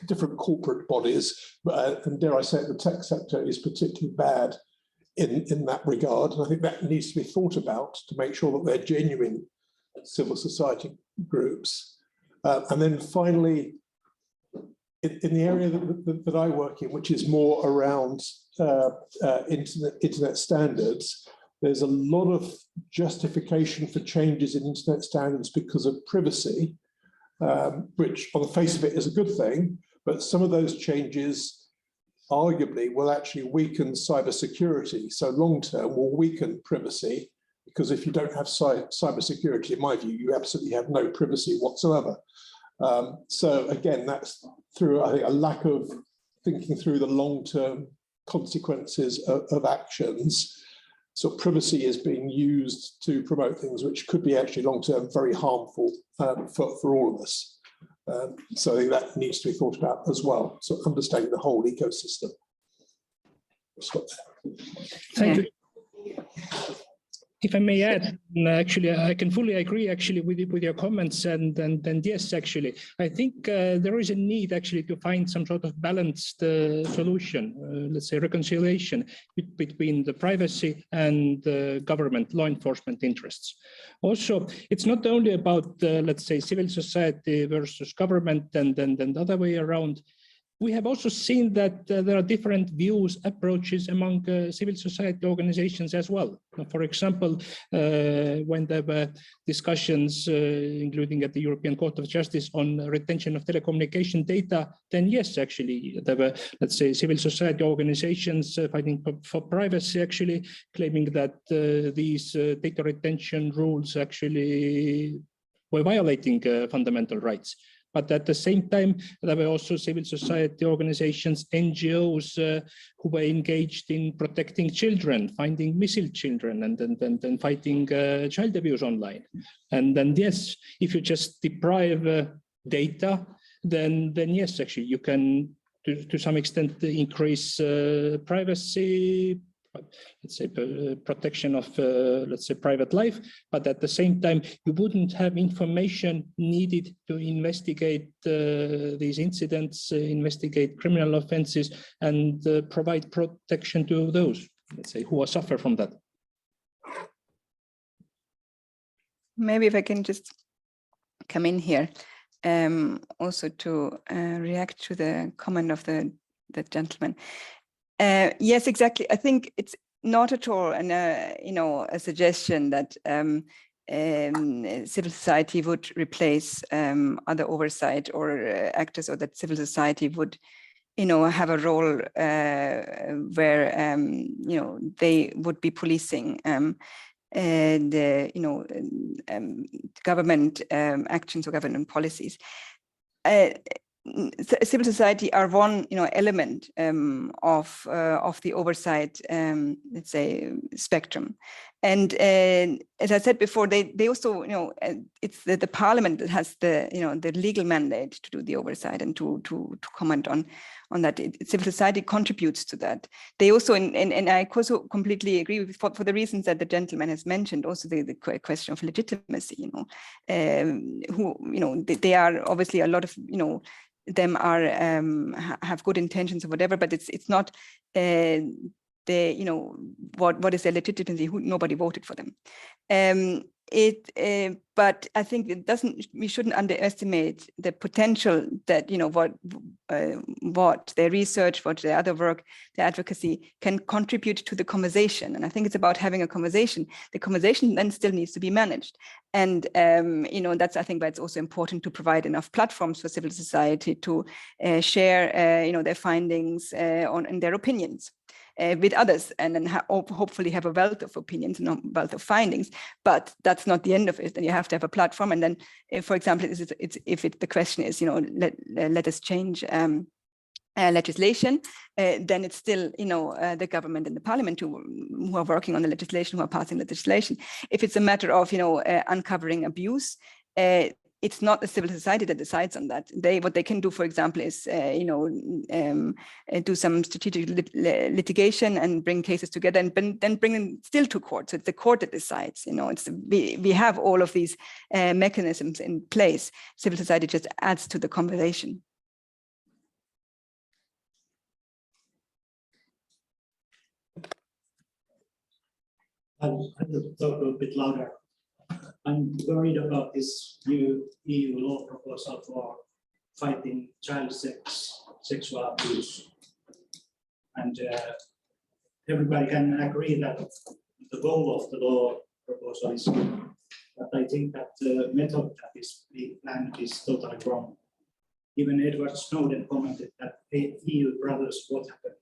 different corporate bodies, and dare I say it, the tech sector is particularly bad in that regard. And I think that needs to be thought about to make sure that they're genuine civil society groups. And then finally, in the area that I work in, which is more around internet standards, there's a lot of justification for changes in internet standards because of privacy, which on the face of it is a good thing, but some of those changes arguably will actually weaken cybersecurity. So long-term will weaken privacy, because if you don't have cybersecurity, in my view, you absolutely have no privacy whatsoever. So again, that's through, I think, a lack of thinking through the long-term consequences of actions. So privacy is being used to promote things which could be actually long-term very harmful for all of us. So I think that needs to be thought about as well. So understanding the whole ecosystem. Stop there. Thank you. If I may add, actually, I can fully agree actually with your comments, and yes, actually, I think there is a need actually to find some sort of balanced solution, let's say reconciliation between the privacy and the government law enforcement interests. Also, it's not only about let's say civil society versus government and the other way around. We have also seen that there are different views, approaches among civil society organizations as well. For example, when there were discussions, including at the European Court of Justice, on retention of telecommunication data, then yes, actually, there were, let's say, civil society organizations fighting for privacy, actually claiming that these data retention rules actually were violating fundamental rights. But at the same time, there were also civil society organizations, NGOs, who were engaged in protecting children, finding missing children, and then fighting child abuse online. And then, yes, if you just deprive data, then yes, actually, you can, to some extent, increase privacy, let's say protection of let's say private life, but at the same time you wouldn't have information needed to investigate these incidents, investigate criminal offenses, and provide protection to those, let's say, who suffer from that. Maybe if I can just come in here, also to react to the comment of the gentleman. Yes, exactly. I think it's not at all a suggestion that civil society would replace other oversight or actors, or that civil society would have a role where they would be policing government actions or government policies. Civil society are one element of the oversight, let's say, spectrum. And as I said before, they also, it's the parliament that has the legal mandate to do the oversight and to comment on that. Civil society contributes to that. They also, and I also completely agree with, for the reasons that the gentleman has mentioned, also the question of legitimacy, who, they are obviously a lot of, them are have good intentions or whatever, but it's not what is their legitimacy? Nobody voted for them. but I think it doesn't. We shouldn't underestimate the potential that what their research, what their other work, their advocacy can contribute to the conversation. And I think it's about having a conversation. The conversation then still needs to be managed, and that's I think why it's also important to provide enough platforms for civil society to share their findings and their opinions with others, and then hopefully have a wealth of opinions and a wealth of findings. But that's not the end of it. Then you have to have a platform. And then, for example, the question is, let us change legislation, then it's still, the government and the parliament who are working on the legislation, who are passing the legislation. If it's a matter of, uncovering abuse, it's not the civil society that decides on that. What they can do, for example, is do some strategic litigation and bring cases together, and then bring them still to court. So it's the court that decides. We have all of these mechanisms in place. Civil society just adds to the conversation. I will talk a bit louder. I'm worried about this new EU law proposal for fighting child sexual abuse. And everybody can agree that the goal of the law proposal is good. But I think that the method that is being planned is totally wrong. Even Edward Snowden commented that, hey, EU brothers, what happened?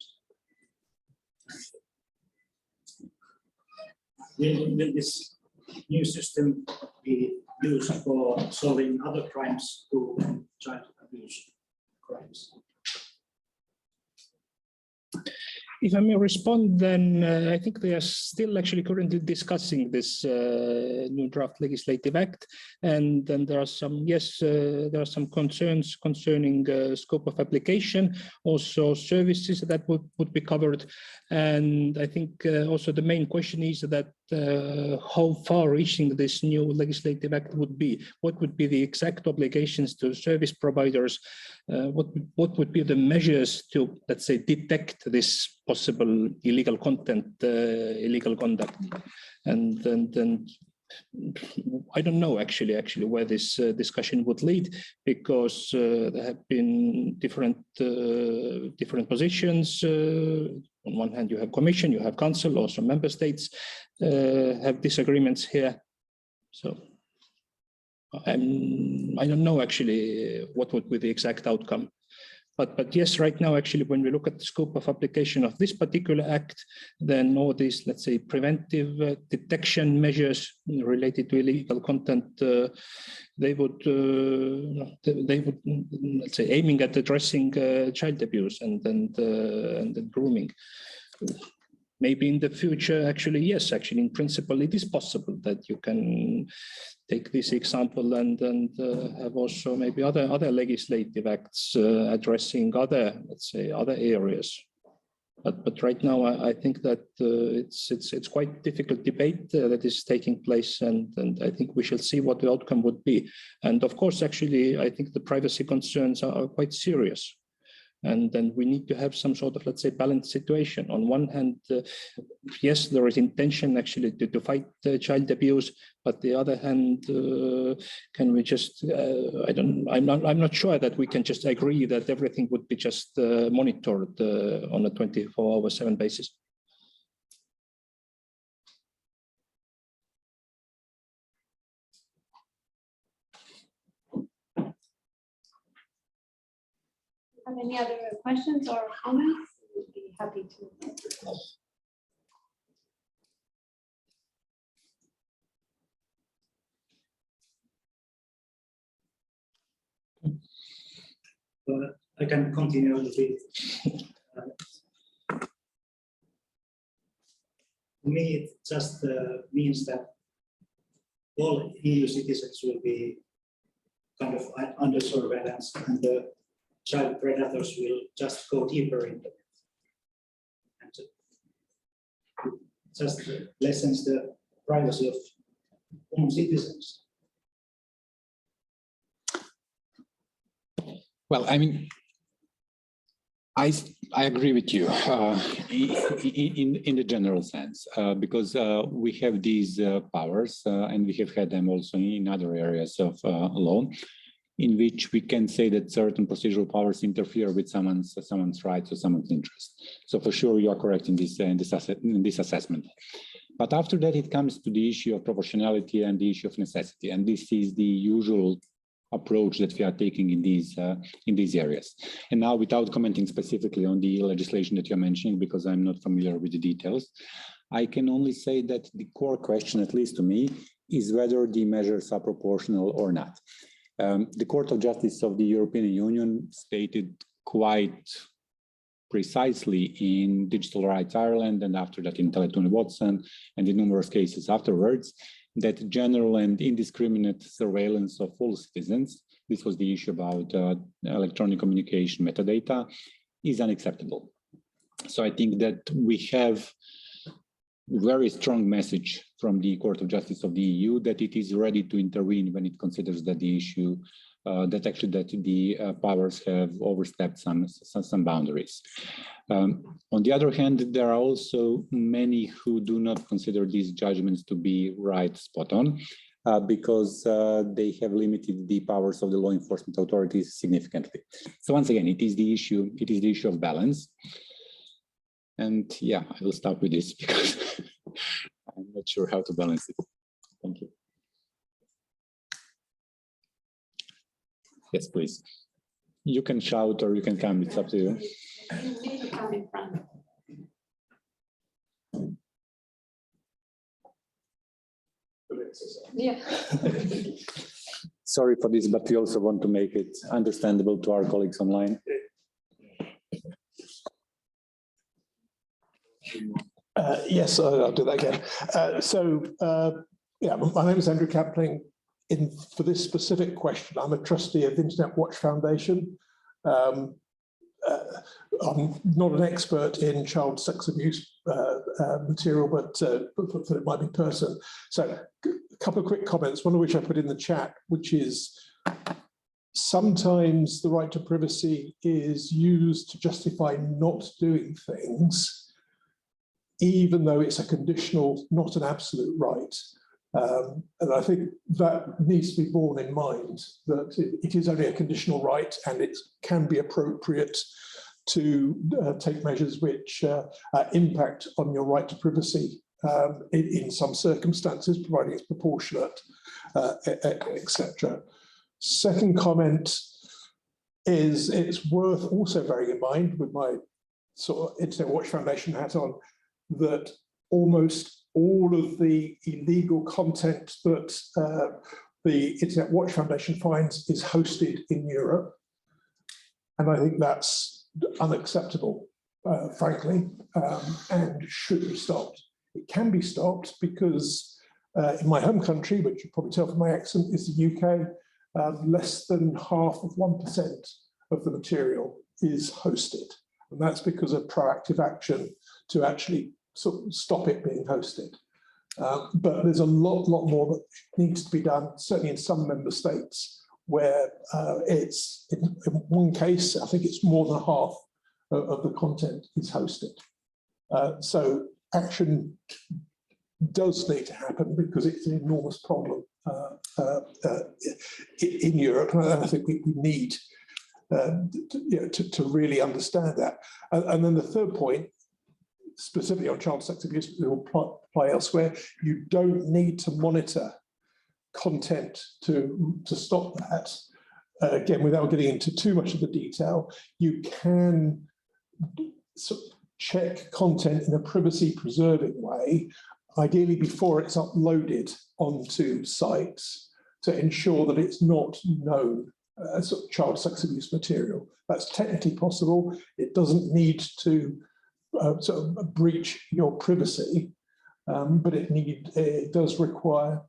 Will this new system be used for solving other crimes to child abuse crimes? If I may respond, then I think they are still actually currently discussing this new draft legislative act, and then there are some there are some concerns concerning scope of application, also services that would be covered, and I think also the main question is that how far-reaching this new legislative act would be. What would be the exact obligations to service providers? What would be the measures to, let's say, detect this possible illegal content, illegal conduct? And then I don't know actually where this discussion would lead, because there have been different positions. On one hand, you have Commission, you have Council, also member states have disagreements here. So I don't know actually what would be the exact outcome. But yes, right now, actually, when we look at the scope of application of this particular act, then all these, let's say, preventive detection measures related to illegal content, they would, let's say, aiming at addressing child abuse and grooming. Maybe in the future, actually, yes, actually, in principle, it is possible that you can take this example and have also maybe other legislative acts addressing other, let's say, other areas. But right now, I think that it's quite difficult debate that is taking place, and I think we shall see what the outcome would be. And of course, actually, I think the privacy concerns are quite serious. And then we need to have some sort of, let's say, balanced situation. On one hand, yes, there is intention actually to fight child abuse, but the other hand, can we just? I'm not sure that we can just agree that everything would be just monitored on a 24/7 basis. Have any other questions or comments? We'd be happy to. I can continue a little bit. To me, it just means that all EU citizens will be kind of under surveillance, and the child predators will just go deeper into it. And it just lessens the privacy of own citizens. Well, I mean, I agree with you in the general sense, because we have these powers and we have had them also in other areas of law, in which we can say that certain procedural powers interfere with someone's rights or someone's interest. So for sure, you are correct in this assessment. But after that, it comes to the issue of proportionality and the issue of necessity, and this is the usual approach that we are taking in these areas. And now, without commenting specifically on the legislation that you're mentioning, because I'm not familiar with the details, I can only say that the core question, at least to me, is whether the measures are proportional or not. The Court of Justice of the European Union stated quite precisely in Digital Rights Ireland, and after that in Teletoon Watson, and in numerous cases afterwards, that general and indiscriminate surveillance of all citizens, this was the issue about electronic communication metadata, is unacceptable. So I think that we have very strong message from the Court of Justice of the EU that it is ready to intervene when it considers that the issue, that the powers have overstepped some boundaries. On the other hand, there are also many who do not consider these judgments to be right spot on, because they have limited the powers of the law enforcement authorities significantly. So once again, it is the issue of balance. And yeah, I will stop with this because I'm not sure how to balance it. Thank you. Yes, please. You can shout or you can come, it's up to you. You need to come in front. Yeah. Sorry for this, but we also want to make it understandable to our colleagues online. Yes, I'll do that again. Yeah, my name is Andrew Capling. For this specific question, I'm a trustee of the Internet Watch Foundation. I'm not an expert in child sex abuse material, but it might be person. So a couple of quick comments, one of which I put in the chat, which is sometimes the right to privacy is used to justify not doing things, even though it's a conditional, not an absolute right. And I think that needs to be borne in mind, that it is only a conditional right and it can be appropriate to take measures which impact on your right to privacy in some circumstances, providing it's proportionate, etc. Second comment is it's worth also bearing in mind, with my sort of Internet Watch Foundation hat on, that almost all of the illegal content that the Internet Watch Foundation finds is hosted in Europe. And I think that's unacceptable, frankly, and should be stopped. It can be stopped because in my home country, which you probably tell from my accent, is the UK, less than half of 1% of the material is hosted. And that's because of proactive action to actually sort of stop it being hosted. But there's a lot more that needs to be done, certainly in some member states, where it's, in one case, I think it's more than half of the content is hosted. So action does need to happen because it's an enormous problem in Europe. And I think we need to really understand that. And then the third point, specifically on child sex abuse, it will apply elsewhere. You don't need to monitor content to stop that. Again, without getting into too much of the detail, you can sort of check content in a privacy preserving way, ideally before it's uploaded onto sites, to ensure that it's not known sort of child sex abuse material. That's technically possible. It doesn't need to sort of breach your privacy, but it does require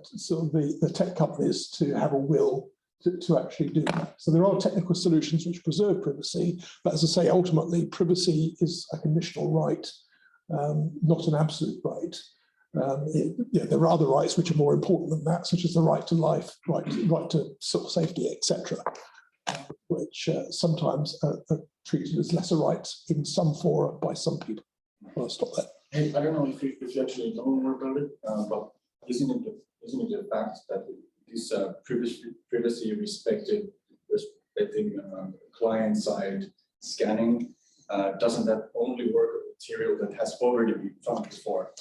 sort of the tech companies to have a will to actually do that. So there are technical solutions which preserve privacy, but as I say, ultimately privacy is a conditional right, not an absolute right. There are other rights which are more important than that, such as the right to life, right to sort of safety, etc. which sometimes are treated as lesser rights in some fora by some people. I'll stop there. Hey, I don't know if you actually know more about it, but isn't it the fact that this privacy respecting client-side scanning, doesn't that only work with material that has already been found before?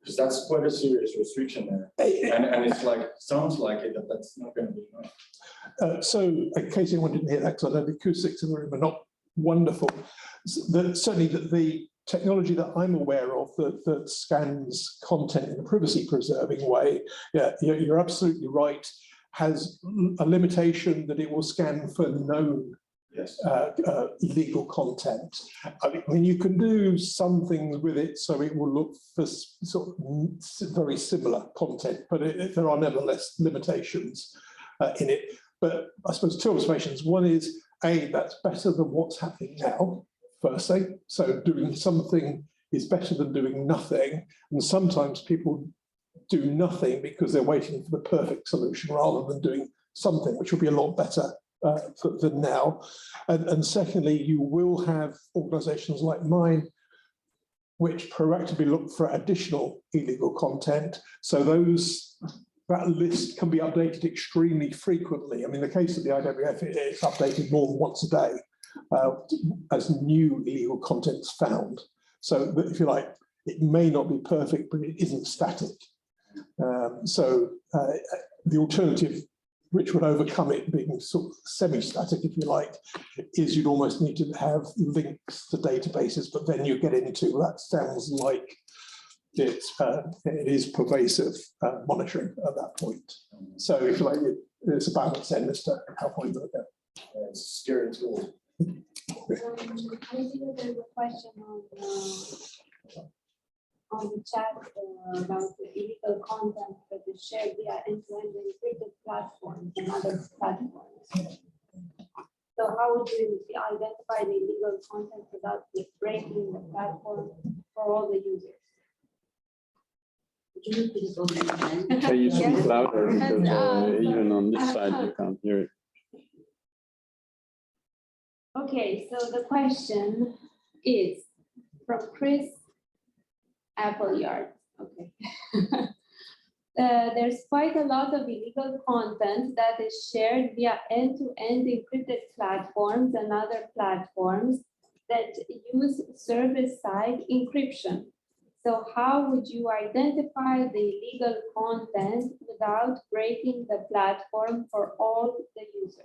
Because that's quite a serious restriction there, and it's like sounds like it that's not going to be enough. So, in case anyone didn't hear that, because I know the acoustics in the room are not wonderful. Certainly, the technology that I'm aware of that scans content in a privacy-preserving way, yeah, you're absolutely right, has a limitation that it will scan for known illegal content. I mean, you can do some things with it so it will look for sort of very similar content, but there are nevertheless limitations in it. But I suppose two observations. One is, A, that's better than what's happening now, firstly. So doing something is better than doing nothing. And sometimes people do nothing because they're waiting for the perfect solution rather than doing something, which will be a lot better than now. And secondly, you will have organizations like mine which proactively look for additional illegal content. So that list can be updated extremely frequently. I mean, the case of the IWF, it's updated more than once a day as new illegal content's found. So if you like, it may not be perfect, but it isn't static. The alternative, which would overcome it being sort of semi-static, if you like, is you'd almost need to have links to databases, but then you get into, that sounds like it is pervasive monitoring at that point. So if you like, it's a balance then as to how far you look at. It's a scary tool. I think there's a question on the chat about the illegal content that is shared via end-to-end encrypted platforms and other platforms. So how would you identify the illegal content without breaking the platform for all the users? Can you speak louder, because even on this side you can't hear it. Okay, so the question is from Chris Appleyard. Okay. There's quite a lot of illegal content that is shared via end-to-end encrypted platforms and other platforms that use server-side encryption. So how would you identify the illegal content without breaking the platform for all the users?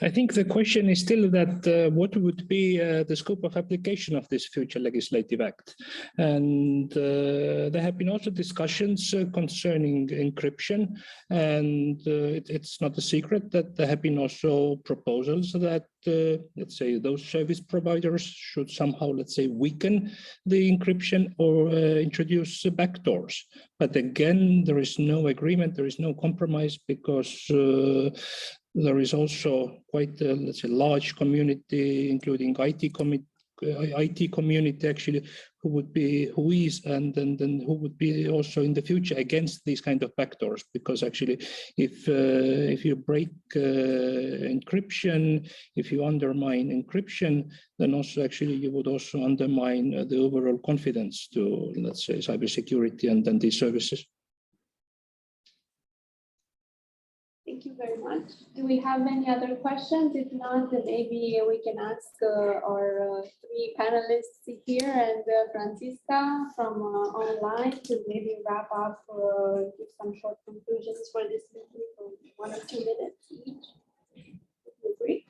I think the question is still that what would be the scope of application of this future legislative act? And there have been also discussions concerning encryption, and it's not a secret that there have been also proposals that, let's say, those service providers should somehow, let's say, weaken the encryption or introduce backdoors. But again, there is no agreement, there is no compromise, because there is also quite a, let's say, large community, including IT community actually, who is and then who would be also in the future against these kind of backdoors, because actually if you break encryption, if you undermine encryption, then also actually you would also undermine the overall confidence to, let's say, cybersecurity and then these services. Thank you very much. Do we have any other questions? If not, then maybe we can ask our three panelists here and Franziska from online to maybe wrap up, give some short conclusions for this meeting for 1 or 2 minutes each. You agree?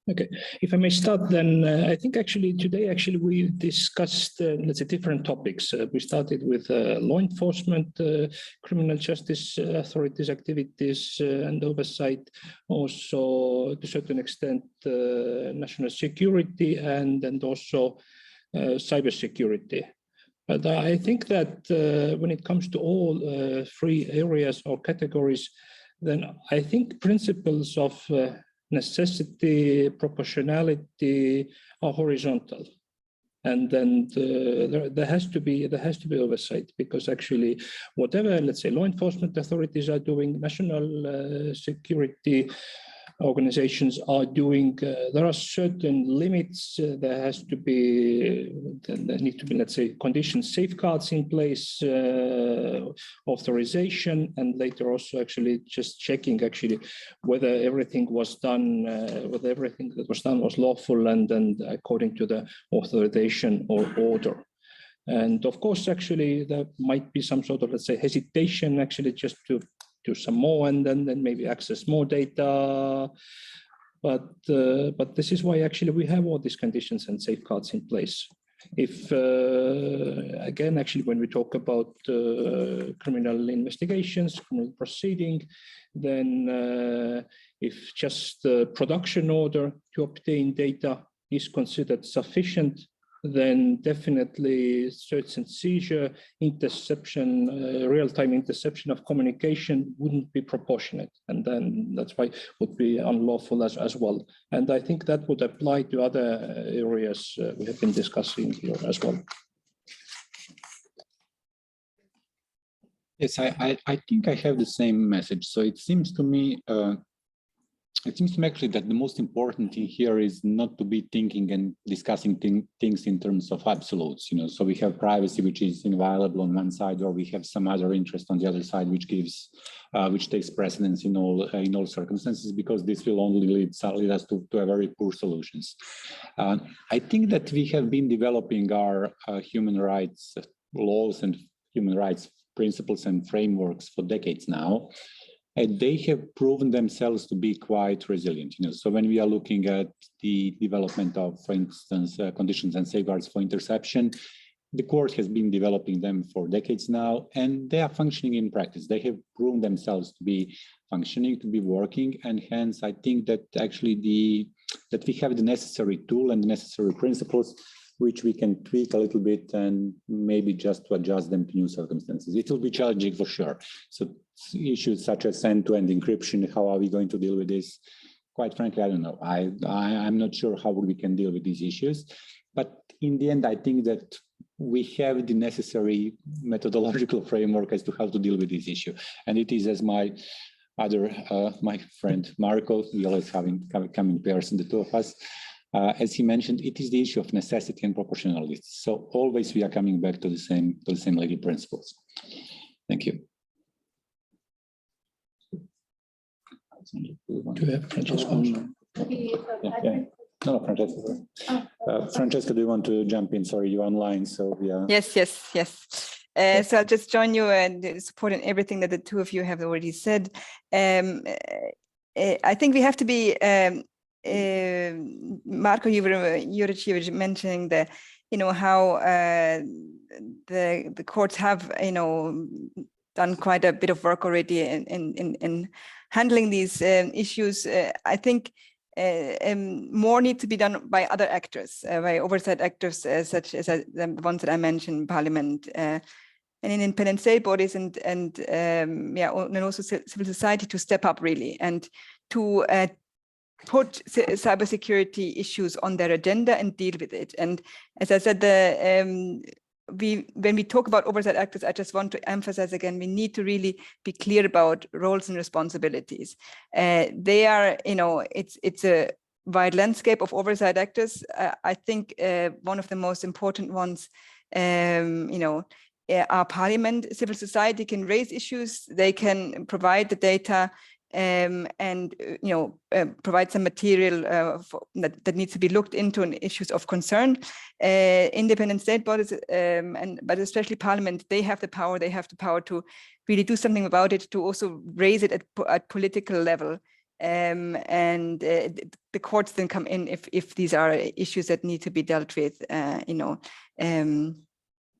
Okay, if I may start, then I think actually today we discussed let's say different topics. We started with law enforcement, criminal justice authorities activities and oversight, also to a certain extent national security and also cybersecurity. But I think that when it comes to all three areas or categories, then I think principles of necessity, proportionality are horizontal. And then there has to be oversight, because actually whatever, let's say, law enforcement authorities are doing, national security organizations are doing, there are certain limits. There need to be, let's say, conditions, safeguards in place, authorization, and later also actually just checking actually whether everything was done, whether everything that was done was lawful and according to the authorization or order. And of course, actually, there might be some sort of, let's say, hesitation actually just to do some more and then maybe access more data. But this is why actually we have all these conditions and safeguards in place. If, again, actually, when we talk about criminal investigations, criminal proceeding, then if just the production order to obtain data is considered sufficient, then definitely search and seizure, interception, real-time interception of communication wouldn't be proportionate. And then that's why it would be unlawful as well. And I think that would apply to other areas we have been discussing here as well. Yes, I think I have the same message. So it seems to me actually that the most important thing here is not to be thinking and discussing things in terms of absolutes. So we have privacy, which is inviolable on one side, or we have some other interest on the other side, which takes precedence in all circumstances, because this will only lead us to a very poor solutions. I think that we have been developing our human rights laws and human rights principles and frameworks for decades now. And they have proven themselves to be quite resilient. So when we are looking at the development of, for instance, conditions and safeguards for interception, the court has been developing them for decades now, and they are functioning in practice. They have proven themselves to be functioning, to be working, and hence I think that actually that we have the necessary tool and the necessary principles which we can tweak a little bit and maybe just to adjust them to new circumstances. It will be challenging for sure. So issues such as end-to-end encryption, how are we going to deal with this? Quite frankly, I don't know. I'm not sure how we can deal with these issues. But in the end, I think that we have the necessary methodological framework as to how to deal with this issue. And it is, as my friend Marco, we always come in pairs, the two of us, as he mentioned, it is the issue of necessity and proportionality. So always we are coming back to the same legal principles. Thank you. Do you have Francesco? No, Francesco. Francesco, do you want to jump in? Sorry, you're online, so we are. Yes. So I'll just join you and support in everything that the two of you have already said. I think we have to be. Marco, you were mentioning how the courts have done quite a bit of work already in handling these issues. I think more needs to be done by other actors, by oversight actors such as the ones that I mentioned, Parliament, and independent state bodies, and also civil society to step up really and to put cybersecurity issues on their agenda and deal with it. And as I said, when we talk about oversight actors, I just want to emphasize again, we need to really be clear about roles and responsibilities. They are, it's a wide landscape of oversight actors. I think one of the most important ones, our Parliament, civil society can raise issues, they can provide the data, and provide some material that needs to be looked into and issues of concern. Independent state bodies, but especially Parliament, they have the power. They have the power to really do something about it, to also raise it at political level. The courts then come in if these are issues that need to be dealt with.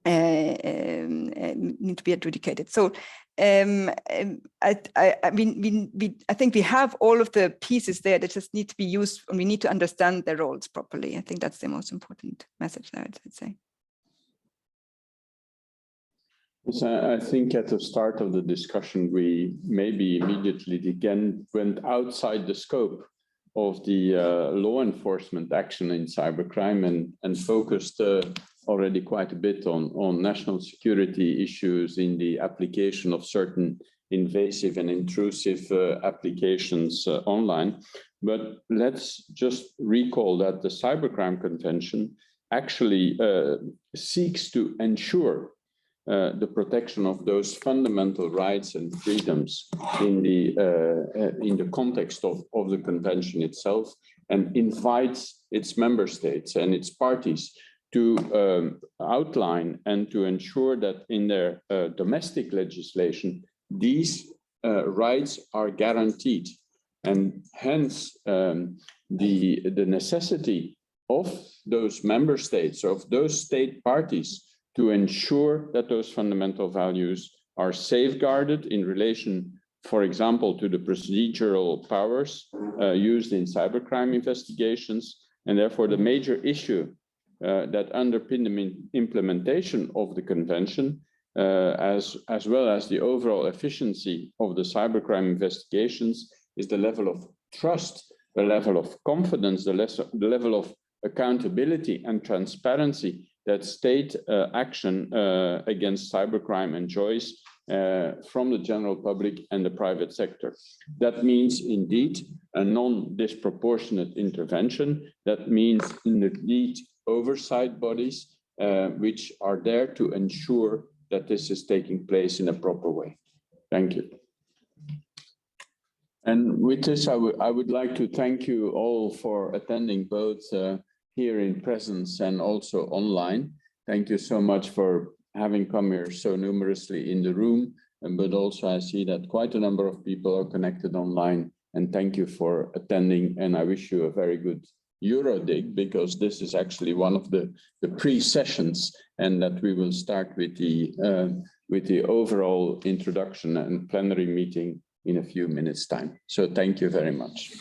Need to be adjudicated. So I think we have all of the pieces there that just need to be used, and we need to understand their roles properly. I think that's the most important message I would say. Yes, I think at the start of the discussion, we maybe immediately again went outside the scope of the law enforcement action in cybercrime and focused already quite a bit on national security issues in the application of certain invasive and intrusive applications online. But let's just recall that the Cybercrime Convention actually seeks to ensure the protection of those fundamental rights and freedoms in the context of the convention itself, and invites its member states and its parties to outline and to ensure that in their domestic legislation, these rights are guaranteed. And hence the necessity of those member states, of those state parties, to ensure that those fundamental values are safeguarded in relation, for example, to the procedural powers used in cybercrime investigations. And therefore, the major issue that underpin the implementation of the convention, as well as the overall efficiency of the cybercrime investigations, is the level of trust, the level of confidence, the level of accountability and transparency that state action against cybercrime enjoys from the general public and the private sector. That means indeed a non-disproportionate intervention. That means indeed oversight bodies which are there to ensure that this is taking place in a proper way. Thank you. And with this, I would like to thank you all for attending, both here in presence and also online. Thank you so much for having come here so numerously in the room, but also I see that quite a number of people are connected online, and thank you for attending, and I wish you a very good EuroDIG, because this is actually one of the pre-sessions, and that we will start with the overall introduction and plenary meeting in a few minutes' time. So thank you very much.